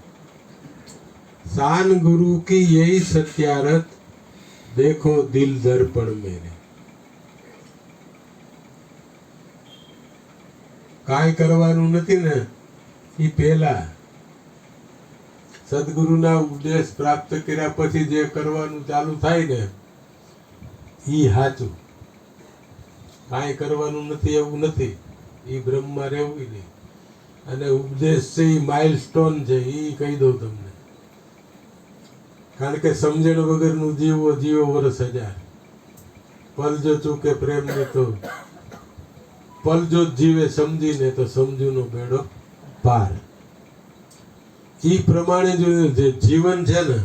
शान गुरु की यही सत्यारत देखो दिल दर्पण मेरे. કાંઈ કરવાનું નથી ને એ પહેલા સદગુરુના ઉપદેશ પ્રાપ્ત કર્યા પછી જે કરવાનું ચાલુ થાય ને એ સાચું. કાંઈ કરવાનું નથી એવું નથી. એ બ્રહ્મમાં રહેવું નહીં. અને ઉપદેશ છે એ માઇલસ્ટોન છે, એ કહી દઉં તમને. કારણ કે સમજણ વગરનું જીવો જીવો વર્ષ હજાર. પલ જો ચૂકે પ્રેમ ને તો પલ જો જીવે સમજીને તો સમજુનો બેડો પાર. એ પ્રમાણે જો જે જીવન છે ને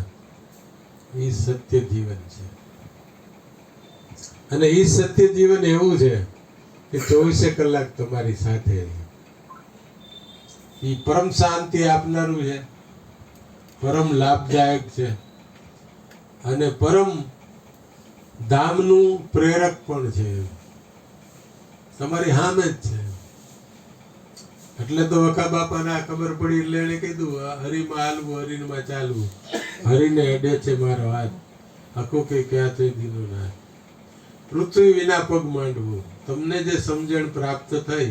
એ સત્ય જીવન છે. અને એ સત્ય જીવન એવું છે કે 24 કલાક તમારી સાથે. એ પરમ શાંતિ આપનારું છે, પરમ લાભદાયક છે અને પરમ ધામનું પ્રેરક પણ છે. તમારી સામે જ છે. એટલે તો વખા બાપાને ખબર પડી એટલે એને કીધું હરિમાં હાલવું, હરિમાં ચાલવું. હરિને અડે છે મારો હાથ, આખો કે ક્યાં થઈ દીનો ના. પૃથ્વી વિના પગ માંડવું. તમને જે સમજણ પ્રાપ્ત થઈ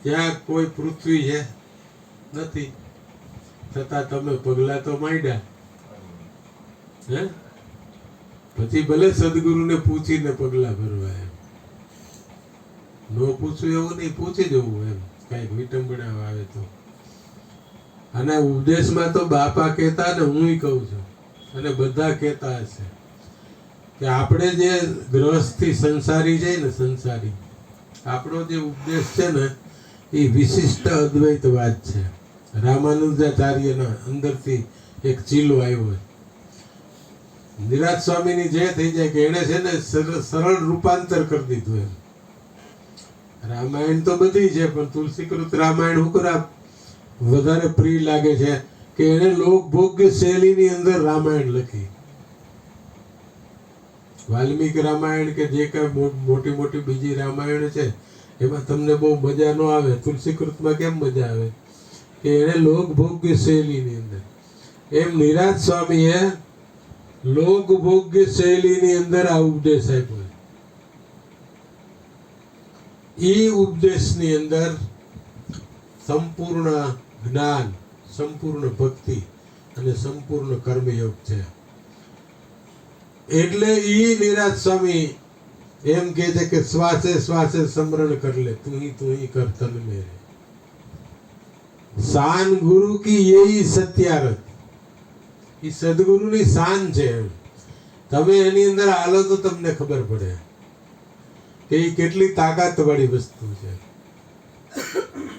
ત્યાં કોઈ પૃથ્વી છે નથી, છતાં તમે પગલા તો માંડ્યા. હે? પછી ભલે સદગુરુને પૂછીને પગલા ભરવા. નો પૂછવું એવું નહીં, પૂછી જવું એમ કઈક વિટંબણા આવે તો. અને ઉપદેશમાં તો બાપા કહેતા ને હું કહું છું અને બધા કહેતા હશે કે આપણે જે ગ્રહસ્થી સંસારી છે ને, સંસારી આપણો જે ઉપદેશ છે ને એ વિશિષ્ટ અદ્વૈતવાદ છે. રામાનુજાચાર્યના અંદરથી એક ચીલો આવ્યો. નિરાત સ્વામીની જે થઈ જાય કે એને છે ને સરળ રૂપાંતર કરી દીધું એમ. રામાયણ તો બધી છે પણ તુલસીકૃત રામાયણ હું કરા વધારે પ્રિય લાગે છે કે એને લોકભોગ્ય શૈલીની અંદર રામાયણ લખી. વાલ્મીકી રામાયણ કે જે કઈ મોટી મોટી બીજી રામાયણ છે એમાં તમને બહુ મજા ન આવે. તુલસીકૃતમાં કેમ મજા આવે કે એને લોકભોગ્ય શૈલીની અંદર. એમ નિરાંત સ્વામીએ લોકભોગ્ય શૈલીની અંદર આ ઉપદેશ આપ્યો. એ ઉપદેશની અંદર સંપૂર્ણ જ્ઞાન, સંપૂર્ણ ભક્તિ અને સંપૂર્ણ કર્મયોગ છે. એટલે ઈ નિરાંત સ્વામી એમ કહે છે કે શ્વાસે શ્વાસે સ્મરણ કર લે, તું ही कर तन मेरे. શાન ગુરુ કી યહી સત્યારથ. ઈ સદગુરુની શાન છે. તમે એની અંદર હાલો તો તમને ખબર પડે કે એ કેટલી તાકાત વાળી વસ્તુ છે.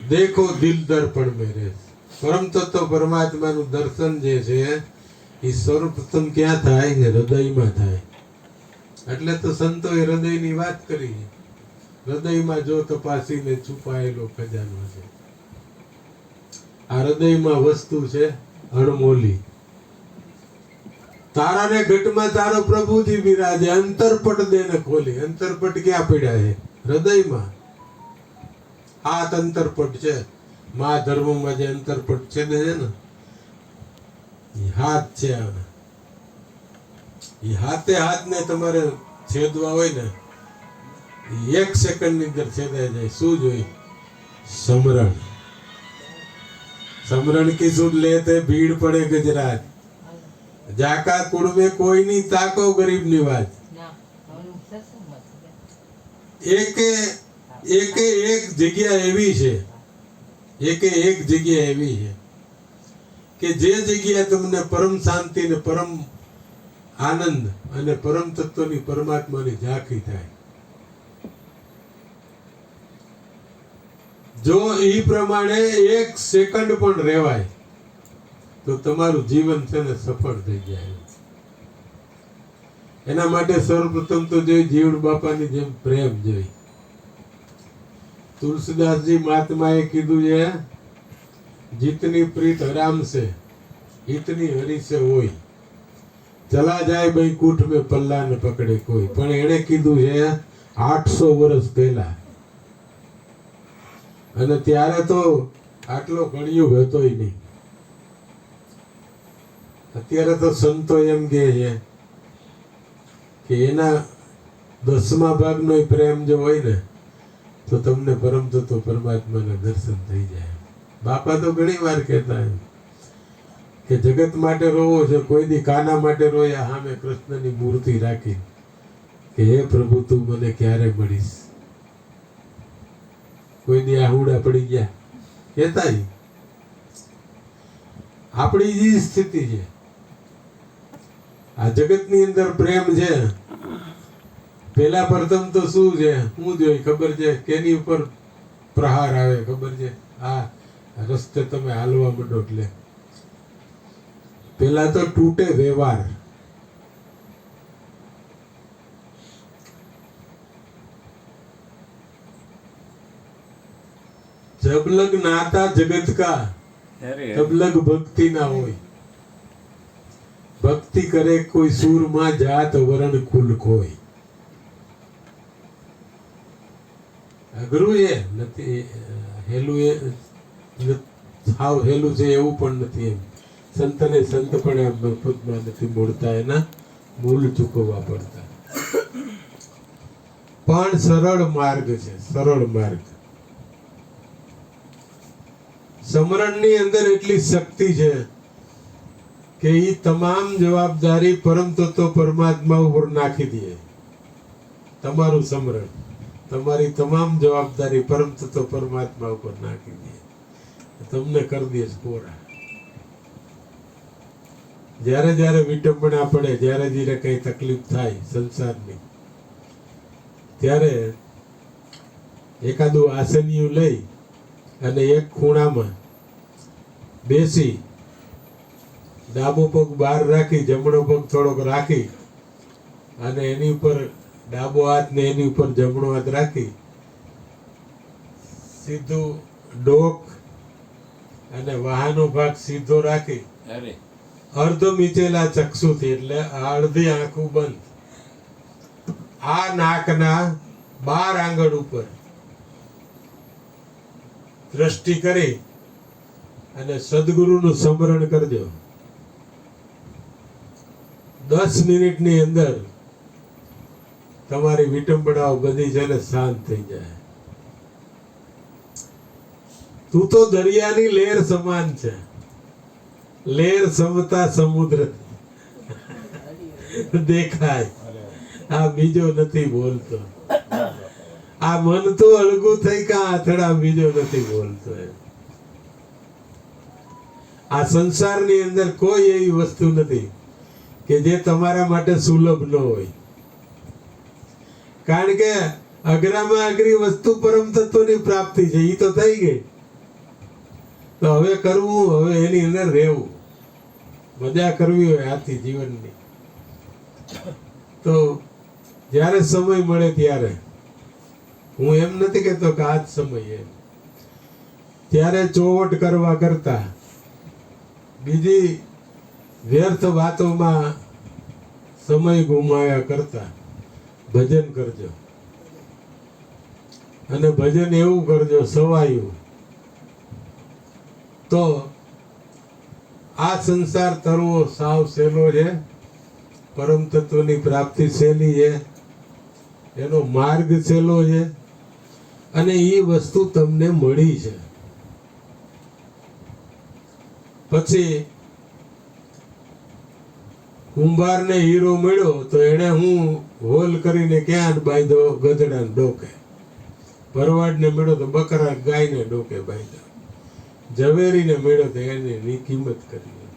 દેખો દિલ દર્પણ મેરે. પરમ તત્વ પરમાત્માનું દર્શન જે છે એ સર્વપ્રથમ ક્યાં થાય ને હૃદયમાં થાય. એટલે તો સંતોએ હૃદયની વાત કરી. હૃદયમાં જો તપાસીને છુપાયેલો ખજાનો છે. આ હૃદયમાં વસ્તુ છે અણમોલી. તારાને ઘટમાં તારો પ્રભુજી બિરાજે, અંતરપટ દેને ખોલી. અંતરપટ ક્યાં પડ્યા છે? હૃદયમાં. હાથ અંતરપટ છે. મા ધર્મમાં જે અંતરપટ છે ને એ હાથ છે. એ હાથે હાથને તમારે છેદવા હોય ને 1 સેકન્ડની અંદર છેદાઈ જાય. શું જોઈ? સમરણ. સમરણ की सुध लेते भीड़ पड़े गजरात. जाका कुड़ में कोई नहीं ताको गरीब निवाज. એક જગ્યા એવી છે, એક જગ્યા એવી છે કે જે જગ્યા તમને પરમ શાંતિ ને પરમ આનંદ અને પરમ તત્વની પરમાત્માની ઝાંખી થાય. જો એ પ્રમાણે 1 સેકન્ડ પણ રહેવાય તો તમારું જીવન છે ને સફળ થઈ જાય. એના માટે સર્વપ્રથમ તો જોઈ જીવડ બાપાની જેમ પ્રેમ જોઈ. तुलसीदास जी महात्मा ए कीधु है जितनी प्रीत हराम से इतनी हरि से होई. चला जाए बैकुंठ में पल्ला न पकड़े कोई. पण एणे कीधु है 800 વર્ષ પહેલા. અને ત્યારે તો આટલો કળિયુગ હતોય નહીં. અત્યારે તો સંતો એમ કહે છે કે એના 10મા ભાગનો પ્રેમ જો હોય ને તો તમને પરમ તત્વ પરમાત્માના દર્શન થઈ જાય. બાપા તો ઘણી વાર કહેતા કે જગત માટે રોવો છે, કોઈ દી કાના માટે રોયા સામે કૃષ્ણની મૂર્તિ રાખી કે હે પ્રભુ તું મને ક્યારે મળીશ. કોઈ દી આહુડા પડી ગયા કહેતા. આપણી જે સ્થિતિ છે આ જગતની અંદર પ્રેમ છે. પેલા પ્રથમ તો શું છે, હું જોઈ ખબર છે કેની ઉપર પ્રહાર આવે ખબર છે? આ રસ્તે તમે હાલવા માંડો એટલે પેલા તો તૂટે વ્યવહાર. जब लग नाता जगत का तब लग भक्ति ना होय. भक्ति करे कोई सूरमा जात वरण कुल कोई. અઘરું એ નથી, હેલું એ સાવ હેલું છે એવું પણ નથી. એમ સંતને સંત પણ એમ મફતમાં નથી મળતા, એના મૂળ ચૂકવવા પડતા. પણ સરળ માર્ગ છે, સરળ માર્ગ. સમરણની અંદર એટલી શક્તિ છે કે એ તમામ જવાબદારી પરમ તત્વ પરમાત્મા ઉપર નાખી દે. તમારું સમરણ, તમારી તમામ જવાબદારી પરમ તત્વ પરમાત્મા ઉપર નાખી દે. તમને કરી દે કોરા. જ્યારે જ્યારે વિટંબણા પડે, જ્યારે જ્યારે કઈ તકલીફ થાય સંસારની, ત્યારે એકાદું આસનિયું લઈ અને એક ખૂણામાં બેસી ડાબો પગ બહાર રાખી, જમણો પગ થોડોક રાખી અને એની ઉપર ડાબો હાથ ને એની ઉપર જમણો હાથ રાખી સીધું ડોક અને વાહનો ભાગ સીધો રાખી અર્ધ મીચેલા ચક્ષુથી, એટલે અડધી આંખું બંધ, આ નાકના 12 આંગળ ઉપર દ્રષ્ટિ કરી અને સદગુરુનું સ્મરણ કરજો. 10 મિનિટની અંદર તમારી વિટંબણાઓ બધી છે ને શાંત થઈ જાય. તું તો દરિયાની લહેર સમાન છે. લહેર સમતા સમુદ્ર દેખાય. આ બીજો નથી બોલતો. આ મન તો અળગું થઈ કા આથડા બીજો નથી બોલતો. આ સંસારની અંદર કોઈ એવી વસ્તુ નથી કે જે તમારા માટે સુલભ ન હોય. કારણ કે અઘરામાં અઘરી વસ્તુ પરમ તત્વની પ્રાપ્તિ છે. એ તો થઈ ગઈ. તો હવે કરવું, હવે એની અંદર રહેવું, મજા કરવી હોય આથી જીવનની, તો જ્યારે સમય મળે ત્યારે, હું એમ નથી કહેતો કે આ જ સમય એમ, ત્યારે ચોવટ કરવા કરતા બીજી વ્યર્થ વાતોમાં સમય ગુમાવ્યા કરતા ભજન કરજો. અને ભજન એવું કરજો સવાયું, તો આ સંસાર તરવો સાવ સહેલો છે. પરમ તત્વની પ્રાપ્તિ સહેલી છે, એનો માર્ગ સહેલો છે, અને એ વસ્તુ તમને મળી છે. પછી કુંભારને હીરો મળ્યો તો એને હું હોલ કરીને ક્યાં બાંધ્યો? ગધડાને ડોકે. ભરવાડને મળ્યો તો બકરા ગાયને ડોકે બાંધ્યો. ઝવેરીને મળ્યો તો એની કિંમત કરી.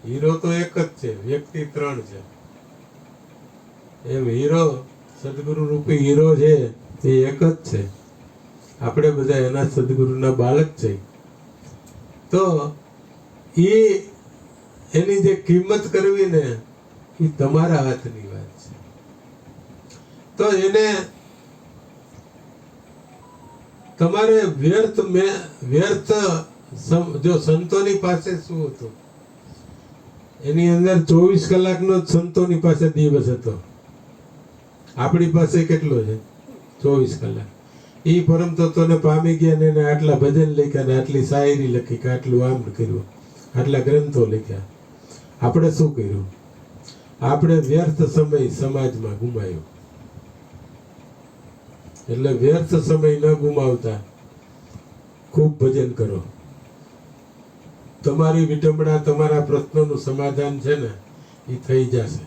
હીરો તો એક જ છે, વ્યક્તિ 3 છે. એમ હીરો, સદગુરુ રૂપી હીરો છે એ એક જ છે. આપણે બધા એના સદગુરુના બાળક છે. તો એની જે કિંમત કરવી ને, એ તમારા હાથની વાત છે. તો એને તમારે વ્યર્થ જો સંતોની પાસે શું હતું? એની અંદર 24 કલાકનો જ સંતોની પાસે દિવસ હતો. આપણી પાસે કેટલો છે? 24 કલાક. એ પરમ તત્વને પામી ગયા ને એને આટલા ભજન લખ્યા ને આટલી શાયરી લખી કે આટલું આમ કર્યું, આટલા ગ્રંથો લખ્યા. આપણે શું કર્યું? આપણે વ્યર્થ સમય સમાજમાં ગુમાવ્યો. એટલે વ્યર્થ સમય ન ગુમાવતા ખૂબ ભજન કરો. તમારી વિટંબણા, તમારા પ્રશ્નોનું સમાધાન છે ને એ થઈ જશે.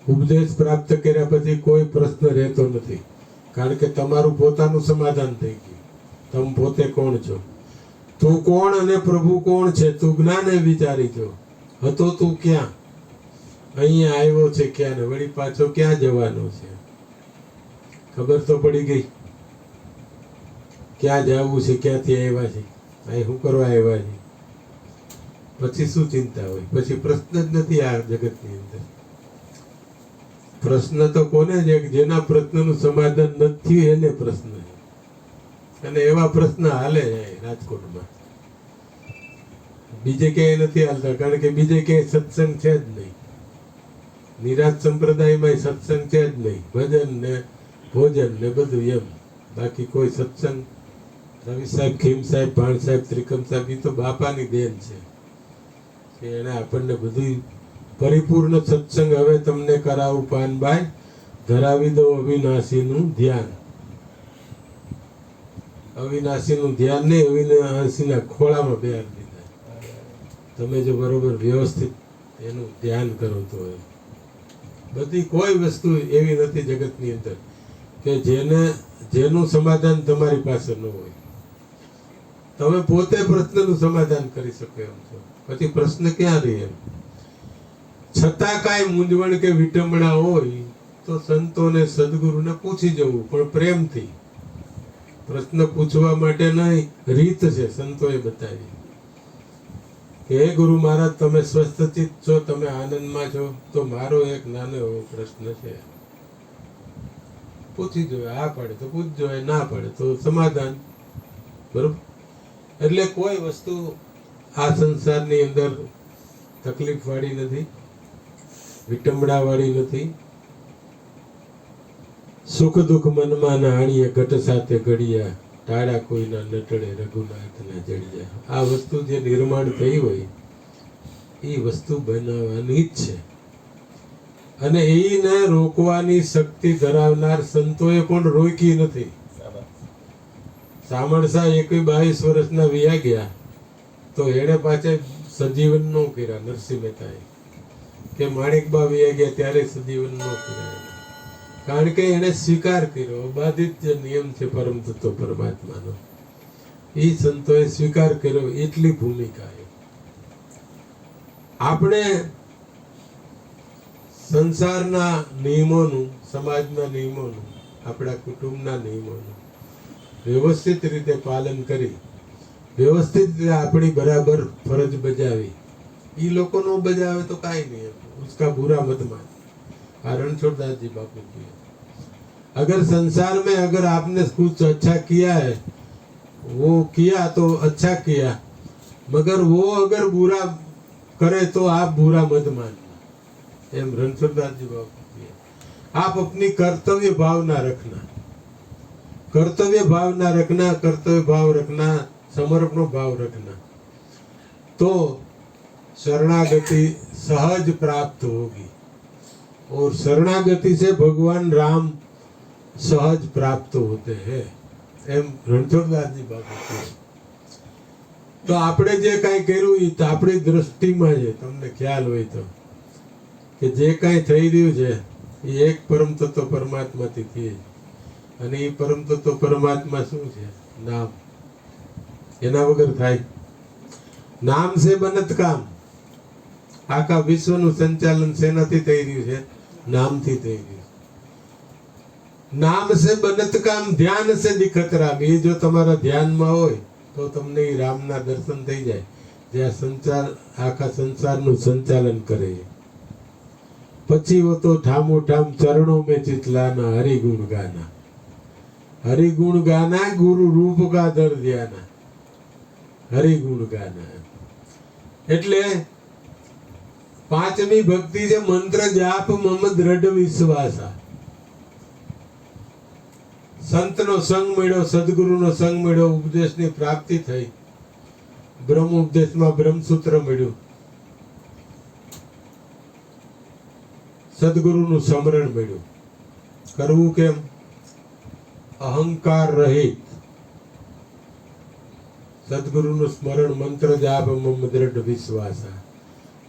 ઉપદેશ પ્રાપ્ત કર્યા પછી કોઈ પ્રશ્ન રહેતો નથી. કારણ કે તમારું પોતાનું સમાધાન થઈ ગયું. તમે પોતે કોણ છો? તું કોણ અને પ્રભુ કોણ છે? તું જ્ઞાને વિચારી જો. હતો તું ક્યાં? અહીંયા આવ્યો છે ક્યાં ને વળી પાછો ક્યાં જવાનો છે? ખબર તો પડી ગઈ ક્યાં જવું છે, ક્યાંથી આવ્યા છે, અહીં શું કરવા આવ્યા છે. પછી શું ચિંતા હોય? પછી પ્રશ્ન જ નથી આ જગતની અંદર. પ્રશ્ન તો કોને છે? જેના પ્રશ્નનું સમાધાન નથી એને પ્રશ્ન છે. અને એવા પ્રશ્ન હાલે છે રાજકોટમાં. બીજે ક્યાંય નથી હાલતા. કારણ કે બીજે ક્યાંય સત્સંગ છે જ નહીં. નિરાજ સંપ્રદાયમાં સત્સંગ છે જ નહીં. ભજન ને ભોજન ને બધું એમ. બાકી કોઈ સત્સંગ, રવિ સાહેબ, ખીમ સાહેબ, ભાણ સાહેબ, ત્રિકમ સાહેબ, એ તો બાપાની દેન છે કે એને આપણને બધું પરિપૂર્ણ સત્સંગ હવે તમને કરાવું પાનબાઈ, ધરાવી દો અવિનાશીનું ધ્યાન. અવિનાશીનું ધ્યાન નહીં, અવિનાશીના ખોળામાં બેહાર દીધા. તમે જો બરોબર વ્યવસ્થિત એનું ધ્યાન કરો તો બધી કોઈ વસ્તુ એવી નથી જગતની અંદર કે જેનું સમાધાન તમારી પાસે ન હોય. તમે પોતે પ્રશ્નનું સમાધાન કરી શકો એમ છો. પછી પ્રશ્ન ક્યાં રહે એમ. છતાં કાંઈ મૂંઝવણ કે વિટંબણા હોય તો સંતોને, સદગુરુને પૂછી જવું, પણ પ્રેમથી. પ્રશ્ન પૂછવા માટે નહીં, રીત છે સંતોએ બતાવી કે હે ગુરુ મહારાજ, તમે સ્વસ્થચિત છો, તમે આનંદમાં છો, તો મારો એક નાનો એવો પ્રશ્ન છે. પૂછી જોઈએ. આ પડે તો પૂછજો, ના પડે તો સમાધાન. બરોબર? એટલે કોઈ વસ્તુ આ સંસારની અંદર તકલીફ વાળી નથી, વિટંબણા વાળી નથી. સુખ દુઃખ મનમાં ના આણીએ ઘટ સાથે ઘડિયા, ટાળા કોઈના નટડે રઘુનાથના જડિયા. આ વસ્તુ જે નિર્માણ થઈ હોય એ વસ્તુ બનાવવાની જ છે, અને એને રોકવાની શક્તિ ધરાવનાર સંતોએ પણ રોકી નથી. સામળસા 22 વર્ષના વિયા ગયા તો એને પાછે સજીવન નો કર્યા. નરસિંહ મહેતાએ કે માણેકબા વિયા ગયા ત્યારે સજીવન નો કર્યા, કારણ કે એને સ્વીકાર કર્યો. અબાધિત જે નિયમ છે પરમ તત્વ પરમાત્માનો, એ સંતોએ સ્વીકાર કર્યો. એટલી ભૂમિકા એ. આપણે સંસારના નિયમોનું, સમાજના નિયમોનું, આપણા કુટુંબના નિયમોનું વ્યવસ્થિત રીતે પાલન કરી, વ્યવસ્થિત રીતે આપણી બરાબર ફરજ બજાવી. એ લોકો નો બજાવે તો કાંઈ નહીં, उसका बुरा मत मान. रणछोड़दास जी बापू की, अगर संसार में अगर आपने कुछ अच्छा किया है, वो किया तो अच्छा किया, मगर वो अगर बुरा करे तो आप बुरा मत मानना. एम रणछोड़दास जी बापू की. आप अपनी कर्तव्य भावना रखना, कर्तव्य भावना रखना, कर्तव्य भाव रखना, समर्पण भाव रखना, तो शरणागति सहज प्राप्त होगी. और शरणागति से भगवान राम सहज प्राप्त होते हैं. एम रणछोड़दासजी बापू કહે. તો આપણે જે કાંઈ કર્યું એ તો આપણી દ્રષ્ટિમાં છે. તમને ખ્યાલ હોય તો કે જે કાંઈ થઈ રહ્યું છે એ એક પરમ તત્વ પરમાત્માથી થયે, અને એ પરમ તત્વ પરમાત્મા શું છે? નામ. એના વગર થાય? નામ સે બનત કામ. આખા વિશ્વનું સંચાલન શેનાથી થઈ રહ્યું છે? નામથી થઈ રહ્યું. નામ સે બનત કામ, ધ્યાન સે દિખત રામ. એ જો તમારા ધ્યાનમાં હોય તો તમને એ રામના દર્શન થઈ જાય, જે આ સંસાર, આખા સંસારનું સંચાલન કરે. પછી वो तो ठामो ठाम चरणों में चितलाना, हरिगुण गाना. हरिगुण गाना, गुरु रूप का दर ध्याना. हरिगुण गाना એટલે પાંચમી ભક્તિ છે મંત્ર જાપ મમ દ્રઢ વિશ્વાસા. સંતનો સંગ મળ્યો, સદગુરુનો સંગ મળ્યો, ઉપદેશની પ્રાપ્તિ થઈ, બ્રહ્મ ઉપદેશમાં બ્રહ્મસૂત્ર મળ્યું, સદગુરુનું સ્મરણ મળ્યું. કરવું કેમ? અહંકાર રહિત. સદગુરુનું સ્મરણ, મંત્ર જાપ મમ દ્રઢ વિશ્વાસા.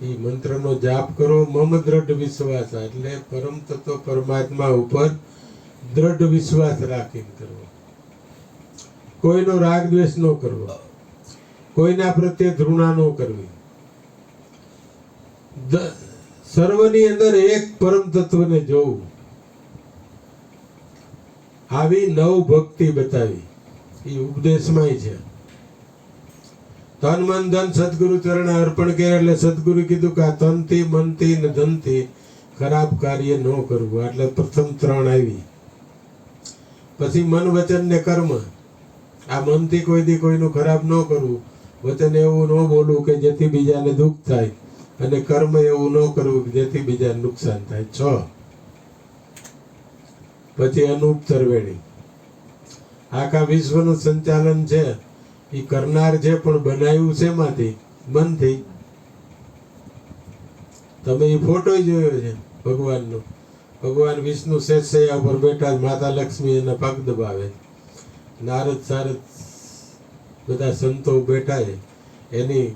એ મંત્રનો જાપ કરો, મમ દ્રઢ વિશ્વાસ. એટલે પરમ તત્વ પરમાત્મા ઉપર દ્રઢ વિશ્વાસ રાખીને કરવો. કોઈનો રાગ દ્વેષ ન કરવો, કોઈના પ્રત્યે ઘૃણા ન કરવી. સર્વની અંદર એક પરમ તત્વને જોવું. આવી નવ ભક્તિ બતાવી, એ ઉપદેશમાં છે. તન મન ધન સદગુરુ ચરણ અર્પણ કરે. એટલે સદગુરુ કીધું કે આ તનથી, મનથી ને ધનથી ખરાબ કાર્ય ન કરવું. એટલે પ્રથમ 3 આવી. પછી મન વચન ને કર્મ. આ મનથી કોઈ દી કોઈનું ખરાબ ન કરવું, વચન એવું ન બોલવું કે જેથી બીજાને દુઃખ થાય, અને કર્મ એવું ન કરવું કે જેથી બીજાને નુકસાન થાય. 6. પછી અનુપ તરવેણી. આખા વિશ્વનું સંચાલન છે એ કરનાર છે, પણ બનાવ્યું છે માંથી? મનથી. તમે એ ફોટો જોયો છે ભગવાનનો. ભગવાન વિષ્ણુ શેષૈયા ઉપર બેઠા, માતા લક્ષ્મી એના પગ દબાવે, નારદ સારદ બધા સંતો બેઠા છે. એની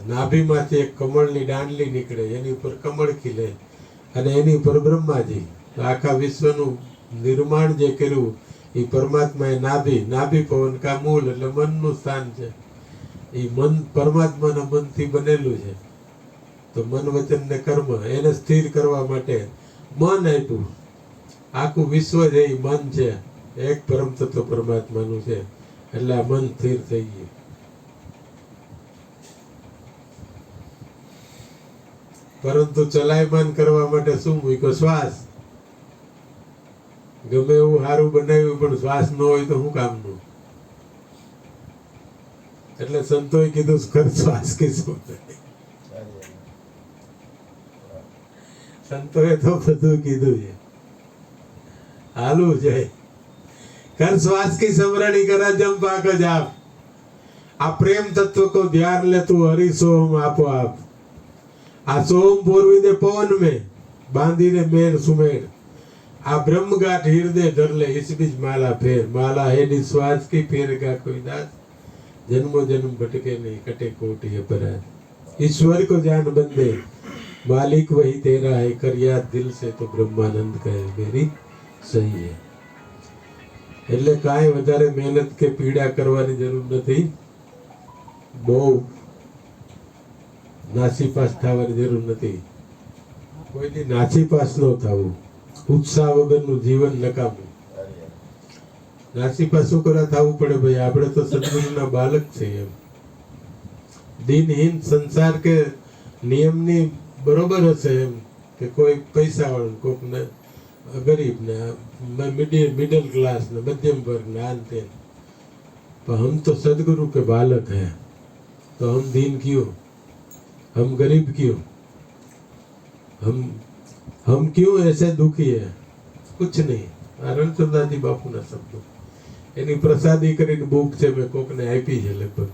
નાભીમાંથી એક કમળની દાંડલી નીકળે, એની ઉપર કમળ ખીલે, અને એની ઉપર બ્રહ્માજી. આખા વિશ્વનું નિર્માણ જે કર્યું એ પરમાત્માએ નાભી, નાભી પવન કા મૂળ, એટલે મનનું સ્થાન છે. એ મન પરમાત્માના મનથી બનેલું છે. તો મન વચન ને કર્મ એને સ્થિર કરવા માટે મન આપ્યું. આખું વિશ્વ છે એ મન છે, એક પરમ તત્વ પરમાત્માનું છે. એટલે આ મન સ્થિર થઈ ગયું. પરંતુ ચલાયમાન કરવા માટે શું મૂક્યો? શ્વાસ. ગમે એવું સારું બનાવ્યું પણ શ્વાસ ન હોય તો શું કામનું? એટલે સંતોએ કીધું કર શ્વાસ કી સમરણી. સંતોએ તો બધું કીધું છે, હાલું છે. कर श्वास की स्मरणी करा जम पाक जाप. आ प्रेम तत्व को ध्यान ले तू हरि सोम आपो आप. आ सोम पूर्वी दे पवन में बांधी ने मेर सुमेर. आ ब्रह्म गाठ हृदय धर ले इस बीच माला फेर. माला है निश्वास की फेर का कोई दास. जन्मों जन्म भटके नहीं कटे कोटि अपराध. ईश्वर को जान बंदे मालिक वही तेरा है. कर याद दिल से तो ब्रह्मानंद कहे मेरी सही है. એટલે કાંઈ વધારે મહેનત કે પીડા કરવાની જરૂર નથી. બહુ નાસીપાસ થવાની જરૂર નથી. કોઈની નાસીપાસ ન થવું. ઉત્સાહ વગરનું જીવન નકામું. નાસીપાસ શું કરવા થવું પડે ભાઈ? આપણે તો સદગુરુના બાલક છે એમ. દિનહીન સંસાર કે નિયમની બરોબર હશે એમ કે કોઈ પૈસા વાળું, કોકને गरीब ने, मिडिल क्लास ने, मध्यम वर्ग ने, आनते. पर हम तो सदगुरु के बालक हैं, तो हम दीन क्यों? हम गरीब क्यों? हम क्यों ऐसे दुखी है? कुछ नहीं. रणचंदाजी बापू ना शब्दों એની પ્રસાદી કરીને બુક છે, મેં કોકને આપી છે લગભગ.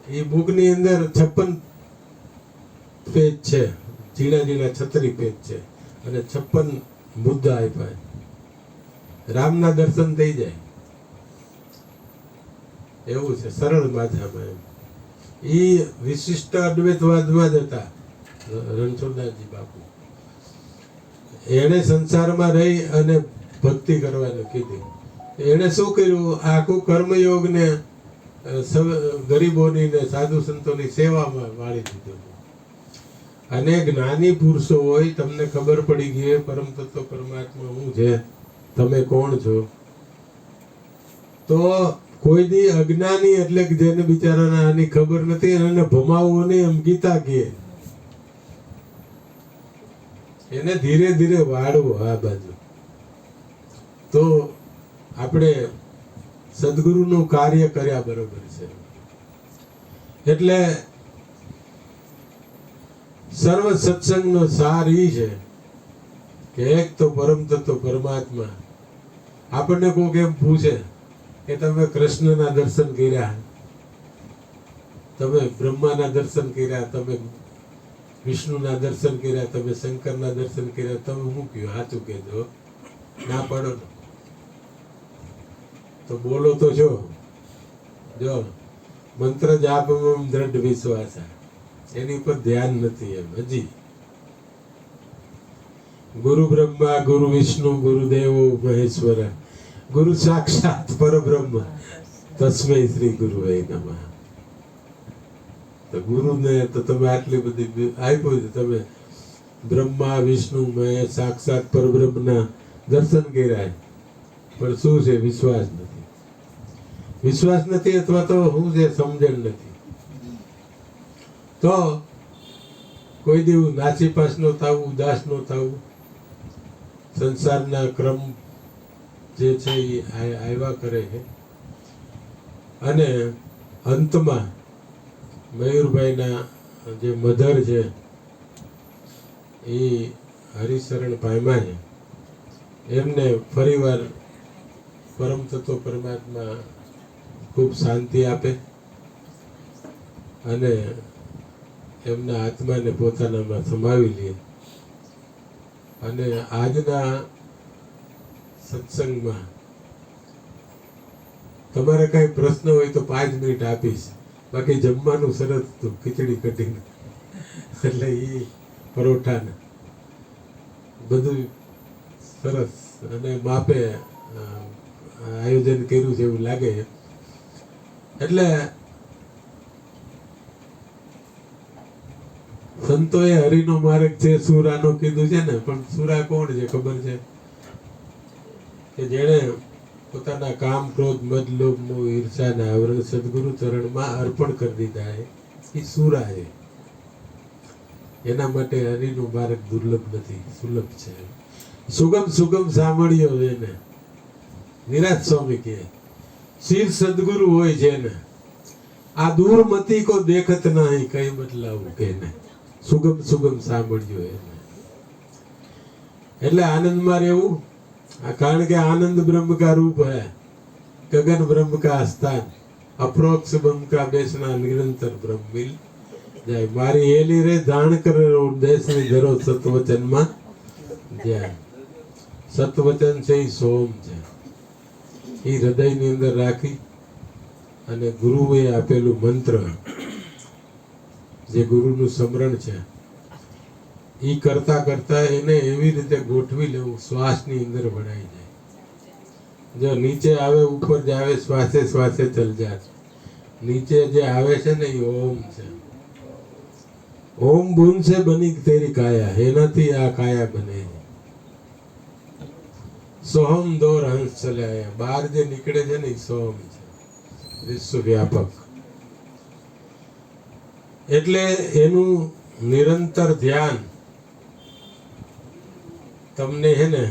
એ બુકની અંદર 56 પેજ છે, ઝીણા ઝીણા 36 પેજ છે અને 56 મુદ્દા આપ્યા. રામના દર્શન થઈ જાય એવું છે, સરળ ભાષામાં. એમ એ વિશિષ્ટ અદ્વૈતવાદમાં જ હતા રણછોડદાસજી બાપુ. એણે સંસારમાં રહી અને ભક્તિ કરવાનું કીધી. એણે શું કર્યું? આખું કર્મયોગને ગરીબોની ને સાધુ સંતોની સેવામાં વાળી દીધું. અને જ્ઞાની પુરુષો હોય, તમને ખબર પડી ગઈ પરમ તત્વ પરમાત્મા શું છે, તમે કોણ છો, તો કોઈ દી અજ્ઞાની એટલે કે જેને બિચારાને આની ખબર નથી એને ભમાવવું નહીં, એમ ગીતા કહે. એને ધીરે ધીરે વાળવો આ બાજુ. તો આપણે સદગુરુનું કાર્ય કર્યા બરોબર છે. એટલે સર્વ સત્સંગનો સાર એ છે કે એક તો પરમ તત્વ પરમાત્મા. આપણને કોઈક એમ પૂછે કે તમે કૃષ્ણના દર્શન કર્યા, તમે બ્રહ્માના દર્શન કર્યા, તમે વિષ્ણુના દર્શન કર્યા, તમે શંકરના દર્શન કર્યા, તમે શું કહ્યું? સાચું કહેજો. ના પાડો તો બોલો તો છો. જો મંત્ર જાપમાં દ્રઢ વિશ્વાસ, એની પર ધ્યાન નથી એમ હજી. ગુરુ બ્રહ્મા ગુરુ વિષ્ણુ ગુરુ દેવો મહેશ્વર ગુરુ સાક્ષાત પરબ્રહ્મ તસ્મૈ શ્રી ગુરુવે નમઃ. તો ગુરુને તો તમે આટલી બધી આપ્યું છે, તમે બ્રહ્મા વિષ્ણુ મહેશ સાક્ષાત પરબ્રહ્મના દર્શન કર્યા, પણ શું છે? વિશ્વાસ નથી. વિશ્વાસ નથી અથવા તો શું છે? સમજણ નથી. તો કોઈ દિવસ નાસીપાસ નો થવું, ઉદાસ નો થવું. સંસારના ક્રમ જે છે એ આવ્યા કરે છે. અને અંતમાં મયુરભાઈના જે મધર છે એ હરિશરણ પામ્યા છે. એમને ફરીવાર પરમ તત્વ પરમાત્મા ખૂબ શાંતિ આપે અને એમના આત્માને પોતાનામાં સમાવી લે. અને આજના સત્સંગમાં તમારે કઈ પ્રશ્ન હોય તો 5 મિનિટ આપીશ. બાકી જમવાનું સરસ હતું, ખીચડી કઢીને, એટલે એ પરોઠા ને બધું સરસ અને માપે આયોજન કર્યું છે એવું લાગે. એટલે સંતોએ હરિનો માર્ગ છે, સુરાનો કીધું છે ને. પણ સુરા કોણ છે ખબર છે? કે જેણે પોતાના કામ ક્રોધ મદ લોભ મોહ ઈર્ષાના આવરણ સદગુરુ ચરણમાં અર્પણ કરી દીધા છે, એ સુરા છે. એના માટે હરિનો માર્ગ દુર્લભ નથી, સુલભ છે. સુગમ સુગમ સાંભળ્યો એને નિરાજ સ્વામી કહે. શિવ સદગુરુ હોય છે ને આ દૂર મતી કો દેખત નહીં, કઈ બદલાવું કે નહીં, સુગમ સુગમ સાંભળ્યો એને. એટલે આનંદમાં રહેવું, કારણ કે આનંદ બ્રહ્મ કા રૂપ है, गगन ब्रह्म का स्थान, अप्रोक्ष ब्रह्म का बेसना, निरंतर ब्रह्म मिल જાય. મારી એલી રે ધાણ કરે દેશ ની ધરો સતવચન માં જાય. સતવચન છે એ સોમ છે, એ હૃદય ની અંદર રાખી અને ગુરુએ આપેલું મંત્ર, જે ગુરુનું સ્મરણ છે, એ કરતા કરતા એને એવી રીતે ગોઠવી લેવું શ્વાસની અંદર ભણાઈ જાય. જો નીચે આવે ઉપર જાવે, શ્વાસે શ્વાસે ચલ જાય. નીચે જે આવે છે ને એ ઓમ છે. ઓમ બૂન से बनी तेरी काया, એનાથી આ કાયા બને. સોહમ દોર હંસ ચલે આયા, બહાર જે નીકળે છે ને એ સોહમ છે, વિશ્વ વ્યાપક. એટલે એનું નિરંતર ધ્યાન તમને હે ને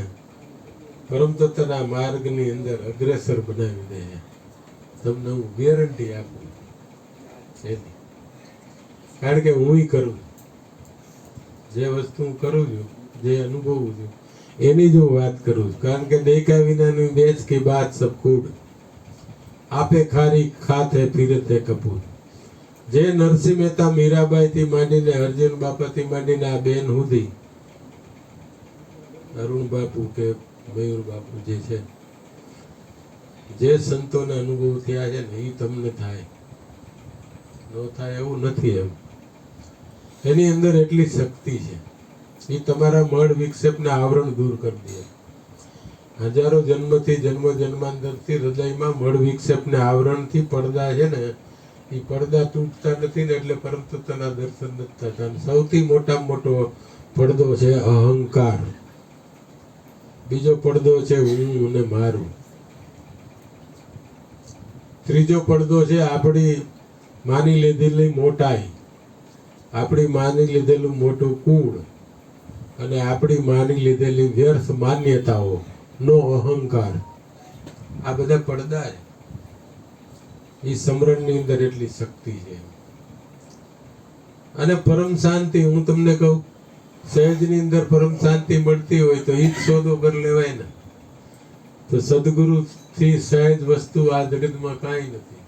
પરમ તત્વના માર્ગની અંદર અગ્રેસર બનાવી દે. તમને હું ગેરંટી આપું એની, કારણ કે હું કરું, જે વસ્તુ હું કરું છું, જે અનુભવું છું એની જ હું વાત કરું છું. કારણ કે દેખા વિનાની બેચ की बात सब कूड़, આપે ખારી ખાતે ફિરતે કપૂર. જે નરસિંહ મહેતા મીરાબાઈ થી માંડીને અર્જુન બાપા થી માંડીને આ બેન સુધી, અરુણ બાપુ કે મયુર બાપુ જે છે, જે સંતોના અનુભવ થયા છે ને એ તમને થાય, ન થાય એવું નથી. એમ એની અંદર એટલી શક્તિ છે, એ તમારા મળ વિક્ષેપને આવરણ દૂર કરી દે. હજારો જન્મથી જન્મ જન્માંતરથી હૃદયમાં મળ વિક્ષેપને આવરણથી પડદા છે ને, એ પડદા તૂટતા નથી ને, એટલે પરમ તત્વના દર્શન નથી થતા. સૌથી મોટામાં મોટો પડદો છે અહંકાર, બીજો પડદો છે હું અને મારું, ત્રીજો પડદો છે આપણી માની લીધેલી મોટાઈ, આપણી માની લીધેલું મોટું કુળ, અને આપણી માની લીધેલી વ્યર્થ માન્યતાઓ નો અહંકાર. આ બધા પડદા છે. એ સમરણની અંદર એટલી શક્તિ છે. અને પરમ શાંતિ, હું તમને કહું, સહેજની અંદર પરમ શાંતિ મળતી હોય તો એ જ સોદો કરી લેવાય ને. તો સદગુરુ થી સહેજ વસ્તુ આ જગતમાં કાંઈ નથી,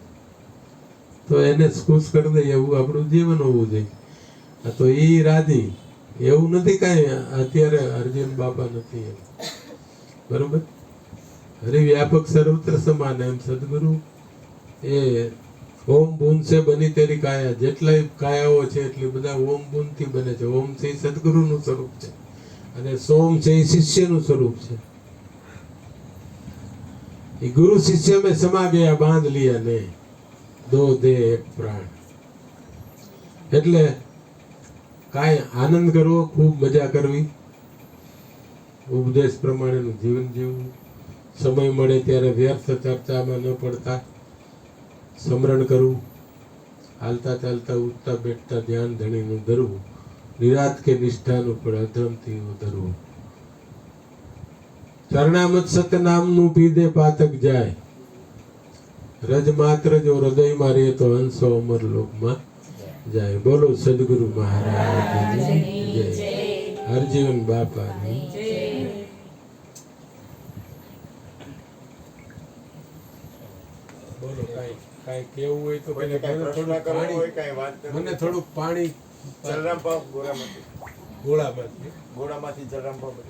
તો એને ખુશ કરી દે એવું આપણું જીવન હોવું જોઈએ. તો એ રાજી, એવું નથી કાંઈ અત્યારે અર્જુન બાપા નથી એમ, બરોબર. હરિ વ્યાપક સર્વત્ર સમાન, એમ સદગુરુ એ ઓમ બૂન સે બની તેરી કાયા, જેટલા કાયાઓ છે એટલી બધા ઓમ બૂન થી બને છે. ઓમ છે એ સદગુરુનું સ્વરૂપ છે, અને સોમ છે એ શિષ્યનું સ્વરૂપ છે. એ ગુરુ શિષ્ય में समा गया, बांध लिया ने दो देह एक प्राण. એટલે કાંઈ આનંદ કરવો, ખૂબ મજા કરવી, ઉપદેશ પ્રમાણેનું જીવન જીવવું, સમય મળે ત્યારે વ્યર્થ ચર્ચામાં ન પડતા સ્મરણ કરવું, હાલતા ચાલતા ઉઠતા બેઠતા ધ્યાન ધણીનું ધરવું, નિરાત કે નિષ્ઠાનું પણ અધમથી ધરવું. ચરણામત સતનામનું પીધે પાતક જાય, રજ માત્ર જો હૃદયમાં રહે તો હંસો અમર લોકમાં જાય. બોલો સદગુરુ મહારાજની જય, હરજીવન બાપાની જય. બોલો કાંઈ કેવું હોય તો મને થોડુંક પાણી, ગોળામાંથી જલરામ બાપા